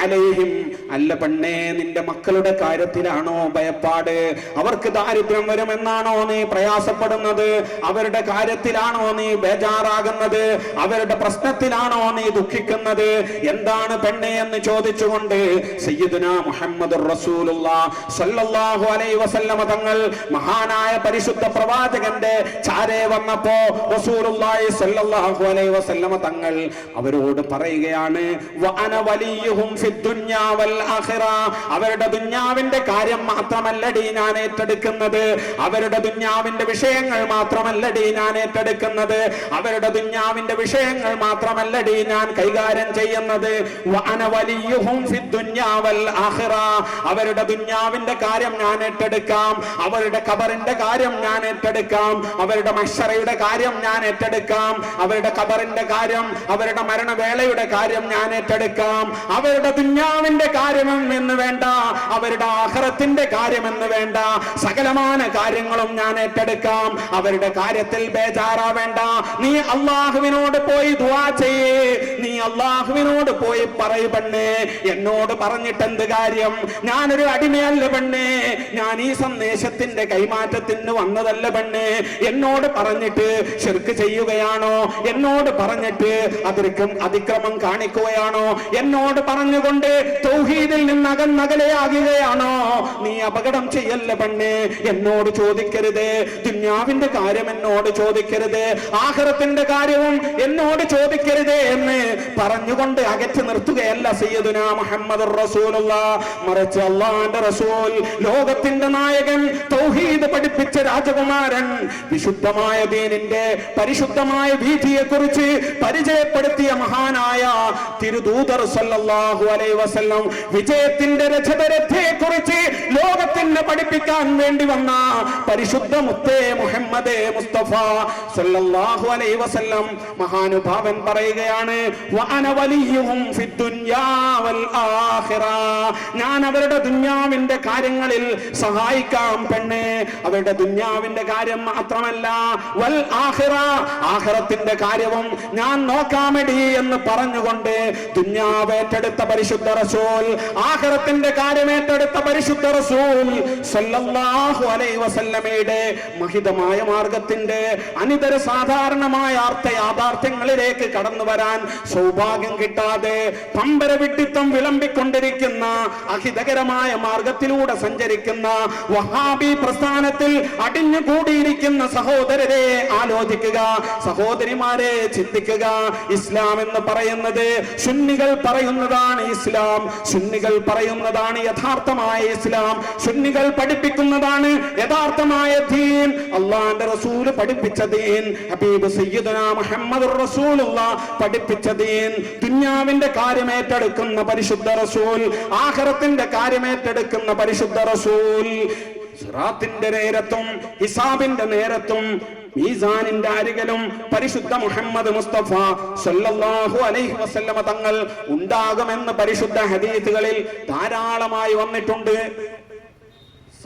അലൈഹിം, അല്ല പെണ്ണേ നിന്റെ മക്കളുടെ കാര്യത്തിലാണോ ഭയപ്പാട്? അവർക്ക് ദാരിദ്ര്യം വരുമെന്നാണോ നീ പ്രയാസപ്പെടുന്നത്? അവരുടെ കാര്യത്തിലാണോ നീ ബേജാറാകുന്നത്? അവരുടെ പ്രശ്നത്തിലാണോ നീ ദുഃഖിക്കുന്നത്? എന്താണ് പെണ്ണെ എന്ന് ചോദിച്ചുകൊണ്ട് സയ്യിദുനാ മുഹമ്മദുർ റസൂലുള്ളാഹി സ്വല്ലല്ലാഹു അലൈഹി വസല്ലമ തങ്ങൾ മഹാനായ പരിശുദ്ധ പ്രവാചകന്റെ ചാരേ വന്നപ്പോ റസൂലുള്ളാഹി സ്വല്ലല്ലാഹു അലൈഹി വസല്ലമ തങ്ങൾ അവരോട് പറയുകയാണ്, വഅന വലിയുഹും ഫിദ്ദുനിയാ വൽ ആഖിറ. അവരുടെ ദുനിയാവിന്റെ കാര്യം മാത്രമല്ലടി ഞാൻ ഏറ്റെടുക്കുന്നത്, അവരുടെ ദുനിയാവിന്റെ വിഷയങ്ങൾ മാത്രമല്ലടി ഞാൻ ഏറ്റെടുക്കുന്നത്, അവരുടെ ദുനിയാവിന്റെ വിഷയങ്ങൾ മാത്രമല്ലടി ഞാൻ കൈകാര്യം ചെയ്യുന്നത്. വഅന വലിയുഹും ഫിദ്ദുനിയാ വൽ ആഖിറ. അവരുടെ ദുനിയാവിന്റെ കാര്യം ഞാൻ ഏറ്റെടുക്കാം, അവരുടെ ഖബറിന്റെ കാര്യം ഞാൻ ഏറ്റെടുക്കാം, അവരുടെ മഹ്ശറയുടെ കാര്യം ഞാൻ ഏറ്റെടുക്കാം, അവരുടെ ഖബറിന്റെ കാര്യം, അവരുടെ മരണവേളയുടെ കാര്യം ഞാൻ ഏറ്റെടുക്കാം. അവരുടെ ദുനിയാവിന്റെ കാര്യമെന്ന് വേണ്ട, അവരുടെ ആഖിറത്തിന്റെ കാര്യമെന്ന് വേണ്ട, സകലമാന കാര്യങ്ങളും ഞാൻ ഏറ്റെടുക്കാം. അവരുടെ കാര്യത്തിൽ ബേജാറാവേണ്ട. നീ അള്ളാഹുവിനോട് പോയി ദുആ ചെയ്യേ, നീ അള്ളാഹുവിനോട് പോയി പറയ് പെണ്ണേ, എന്നോട് പറഞ്ഞിട്ട് എന്ത് കാര്യം? ഞാനൊരു അടിമയല്ല പെണ്ണേ, ഞാൻ ഈ സന്ദേശത്തിന്റെ കൈമാറ്റത്തിന് വന്നതല്ല പെണ്ണേ. എന്നോട് പറഞ്ഞിട്ട് ശിർക്ക് ചെയ്യുകയാണോ? എന്നോട് പറഞ്ഞിട്ട് അതിക്രമം കാണിക്കുകയാണോ? എന്നോട് പറഞ്ഞുകൊണ്ട് തൗഹീദിൽ നിന്ന് അകന്നകലെയാകുകയാണോ? നീ അപകടം ചെയ്യല്ല പെണ്ണേ. എന്നോട് ചോദിക്കരുത്, ദുനിയാവിന്റെ കാര്യം എന്നോട് ചോദിക്കരുത്, ആഖിറത്തിന്റെ കാര്യവും എന്നോട് ചോദിക്കരുത് എന്ന് പറഞ്ഞുകൊണ്ട് അകറ്റി നിർത്തുകയല്ല സയ്യിദുനാ മുഹമ്മദുർ റസൂലുള്ളാഹി. മറിച്ച് അല്ലാഹുവിന്റെ റസൂൽ, ലോകത്തിന്റെ നായകൻ, തൗഹീദ് പഠിപ്പിച്ച രാജകുമാരൻ, വിശുദ്ധമായ ദീനിന്റെ പരിശുദ്ധമായ വീഥിയെ കുറിച്ച് പരിചയപ്പെടുത്തിയ മഹാനായ തിരുദൂതർ സല്ലല്ലാഹു അലൈഹി വസല്ലം, വിജയത്തിന്റെ രഥരഥയെ കുറിച്ച് ലോകത്തിന് പഠിപ്പിക്കാൻ വേണ്ടി വന്ന പരിശുദ്ധ മുത്തേ മുഹമ്മദേ മുസ്തഫ സല്ലല്ലാഹു അലൈഹി വസല്ലം മഹാനുഭാവൻ പറയുകയാണ്, വഅന വലിയുഹും ഫിദ്ദുനിയാ വൽ ആഖിറ. ഞാൻ അവരുടെ ദുനിയാവിന്റെ കാര്യങ്ങളിൽ സഹായിക്കാം പെണ്ണേ. അവരുടെ ദുനിയാവിന്റെ കാര്യം മാത്രമല്ല, വൽ ആഖിറ, ആഖിറത്തിന്റെ കാര്യവും ഞാൻ നോക്കാമെടി എന്ന് പറഞ്ഞുകൊണ്ട് ദുനിയാവ് ഏറ്റെടുത്ത പരിശുദ്ധ റസൂൽ, ആഖിറത്തിന്റെ കാര്യം ഏറ്റെടുത്ത പരിശുദ്ധ റസൂൽ സല്ലല്ലാഹു അലൈഹി വസല്ലമയുടെ മഹിതമായ മാർഗത്തിന്റെ അനിതര സാധാരണമായ അർത്ഥ യാഥാർത്ഥ്യങ്ങളിലേക്ക് കടന്നു വരാൻ സൗഭാഗ്യം കിട്ടാതെ പമ്പര വിഡ്ഢിത്തം വിളമ്പിക്കൊണ്ടിരിക്കുന്ന അഹിതകരമായ മാർഗത്തിലൂടെ സഞ്ചരിക്കുന്ന വഹാബി പ്രസ്ഥാനത്തിൽ അടിഞ്ഞുകൂടിയിരിക്കുന്ന സഹോദരരെ ആലോചിക്കുക, സഹോദരിമാരെ ചിന്തിക്കുക. ഇസ്ലാം എന്ന് പറയുന്നത് സുന്നികൾ പറയുന്നതാണ് ഇസ്ലാം, സുന്നികൾ പറയുന്നതാണ് യഥാർത്ഥമായ ഇസ്ലാം, സുന്നികൾ പഠിപ്പിക്കുന്നതാണ് യഥാർത്ഥമായ ദീൻ, അല്ലാഹുവിന്റെ റസൂൽ പഠിപ്പിച്ച ദീൻ, ഹബീബ് സയ്യിദുനാ മുഹമ്മദുർ റസൂലുള്ളാഹി പഠിപ്പിച്ച ദീൻ. ദുനിയാവിന്റെ കാര്യം ഏറ്റെടുക്കുന്ന പരിശുദ്ധ റസൂൽ, ആഖിറത്തിന്റെ കാര്യം ഏറ്റെടുക്കുന്ന പരിശുദ്ധ റസൂൽ, സിറാത്തിന്റെ നേരത്തും ഹിസാബിന്റെ നേരത്തും മീസാനിന്റെ അരികിലും പരിശുദ്ധ മുഹമ്മദ് മുസ്തഫ സല്ലല്ലാഹു അലൈഹി വസല്ലമ തങ്ങൾ ഉണ്ടാകുമെന്ന് പരിശുദ്ധ ഹദീസുകളിൽ ധാരാളമായി വന്നിട്ടുണ്ട്.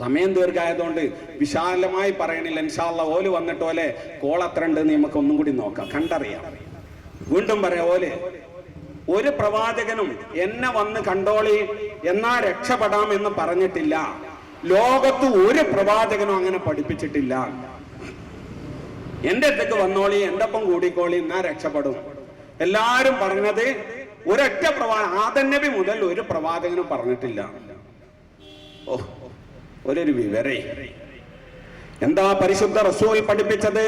സമയം ദീർഘായതുകൊണ്ട് വിശാലമായി പറയണില്ല. ഇൻഷാ അല്ലാഹ് ഓല് വന്നിട്ട് ഓലെ കോൾ എത്ര ഉണ്ട് നമുക്ക് ഒന്നും കൂടി നോക്കാം, കണ്ടറിയാം. വീണ്ടും പറയാം, ഓല് ഒരു പ്രവാചകനും എന്നെ വന്ന് കണ്ടോളി എന്നാ രക്ഷപ്പെടാം എന്ന് പറഞ്ഞിട്ടില്ല. ലോകത്ത് ഒരു പ്രവാചകനും അങ്ങനെ പഠിപ്പിച്ചിട്ടില്ല. എന്റെ അടുത്തേക്ക് വന്നോളി, എന്റെ ഒപ്പം കൂടിക്കോളി എന്നാ രക്ഷപ്പെടും. എല്ലാരും പറഞ്ഞത് ഒരൊറ്റ ആദം നബി മുതൽ ഒരു പ്രവാചകനും പറഞ്ഞിട്ടില്ല. ഓ, ഒരു വിവരേ എന്താ പരിശുദ്ധ റസൂൽ പഠിപ്പിച്ചത്?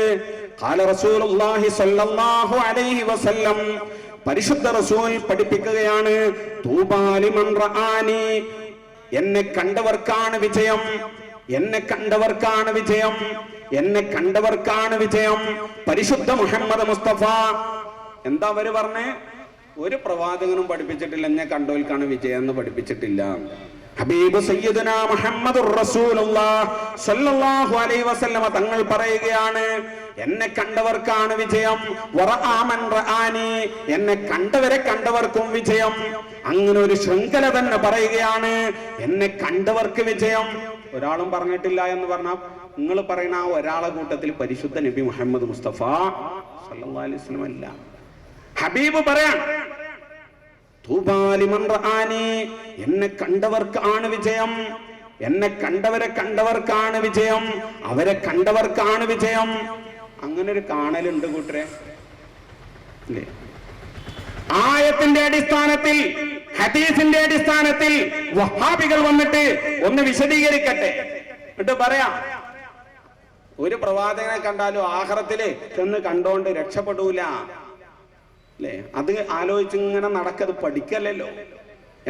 ഖാല റസൂലുള്ളാഹി സ്വല്ലല്ലാഹു അലൈഹി വസല്ലം, പരിശുദ്ധ റസൂൽ പഠിപ്പിക്കുകയാണ്, തൂബാ ലിമൻ റആനി, എന്നെ കണ്ടവർക്കാണ് വിജയം, എന്നെ കണ്ടവർക്കാണ് വിജയം, എന്നെ കണ്ടവർക്കാണ് വിജയം. പരിശുദ്ധ മുഹമ്മദ് മുസ്തഫ എന്താ അവര് പറഞ്ഞേ? ഒരു പ്രവാചകനും പഠിപ്പിച്ചിട്ടില്ല എന്നെ കണ്ടവർക്കാണ് വിജയം എന്ന് പഠിപ്പിച്ചിട്ടില്ല. ഹബീബ് സയ്യിദുനാ മുഹമ്മദുർ റസൂലുള്ളാഹി സ്വല്ലല്ലാഹു അലൈഹി വസല്ലമ തങ്ങൾ പറയുകയാണ്, എന്നെ കണ്ടവർക്കാണ് വിജയം. വറആമൻ റആനി, എന്നെ കണ്ടവരെ കണ്ടവർക്കും വിജയം. അങ്ങനെ ഒരു ശൃംഖല തന്നെ പറയുകയാണ്, എന്നെ കണ്ടവർക്ക് വിജയം. ഒരാളും പറഞ്ഞിട്ടില്ല എന്ന് പറഞ്ഞാൽ നിങ്ങൾ പറയുന്ന ആ ഒരാളെ കൂട്ടത്തിൽ പരിശുദ്ധ നബി മുഹമ്മദ് മുസ്തഫ സല്ലല്ലാഹു അലൈഹി വസല്ലം അല്ല. ഹബീബ് പറയാൻ, തൂബാ ലിമൻ റആനി, എന്നെ കണ്ടവർക്കാണ് വിജയം. എന്നെ കണ്ടവർക്കാണ് വിജയം, അവരെ കണ്ടവർക്കാണ് വിജയം. അങ്ങനെ ഒരു കാണലുണ്ട് കൂട്ടരെ അല്ലേ? ആയത്തിന്റെ അടിസ്ഥാനത്തിൽ, ഹദീസിന്റെ അടിസ്ഥാനത്തിൽ വഹാബികൾ വന്നിട്ട് ഒന്ന് വിശദീകരിക്കട്ടെ. എന്നിട്ട് പറയാം, ഒരു പ്രവാചകനെ കണ്ടാലും ആഖിറത്തില് ചെന്ന് കണ്ടോണ്ട് രക്ഷപ്പെടൂല അല്ലേ? അത് ആലോചിച്ചിങ്ങനെ നടക്കത് പഠിക്കല്ലോ.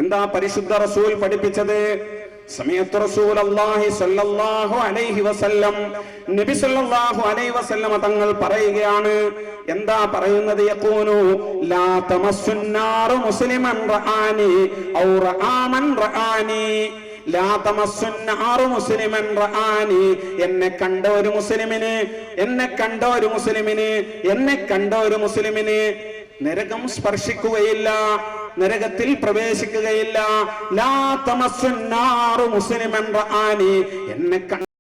എന്താ പരിശുദ്ധ റസൂൽ പഠിപ്പിച്ചത്? സമയത്ത് റസൂലുള്ളാഹി സ്വല്ലല്ലാഹു അലൈഹി വസല്ലം, നബി സ്വല്ലല്ലാഹു അലൈഹി വസല്ലം തങ്ങൾ പറയുകയാണ്. എന്താ പറയുന്നത്? യഖൂനു ലാ തമസ്സുന്നാറു മുസ്ലിമൻ റആനി ഔ റആമൻ റആനി. ലാ തമസ്സുന്നാറു മുസ്ലിമൻ റആനി. എന്നെ കണ്ട ഒരു മുസ്ലിമിന് നരകം സ്പർശിക്കുകയില്ല, നരകത്തിൽ പ്രവേശിക്കുകയില്ല. ലാ തമസ്സുന്നാറു മുസ്ലിമൻ റആനി. എന്നെ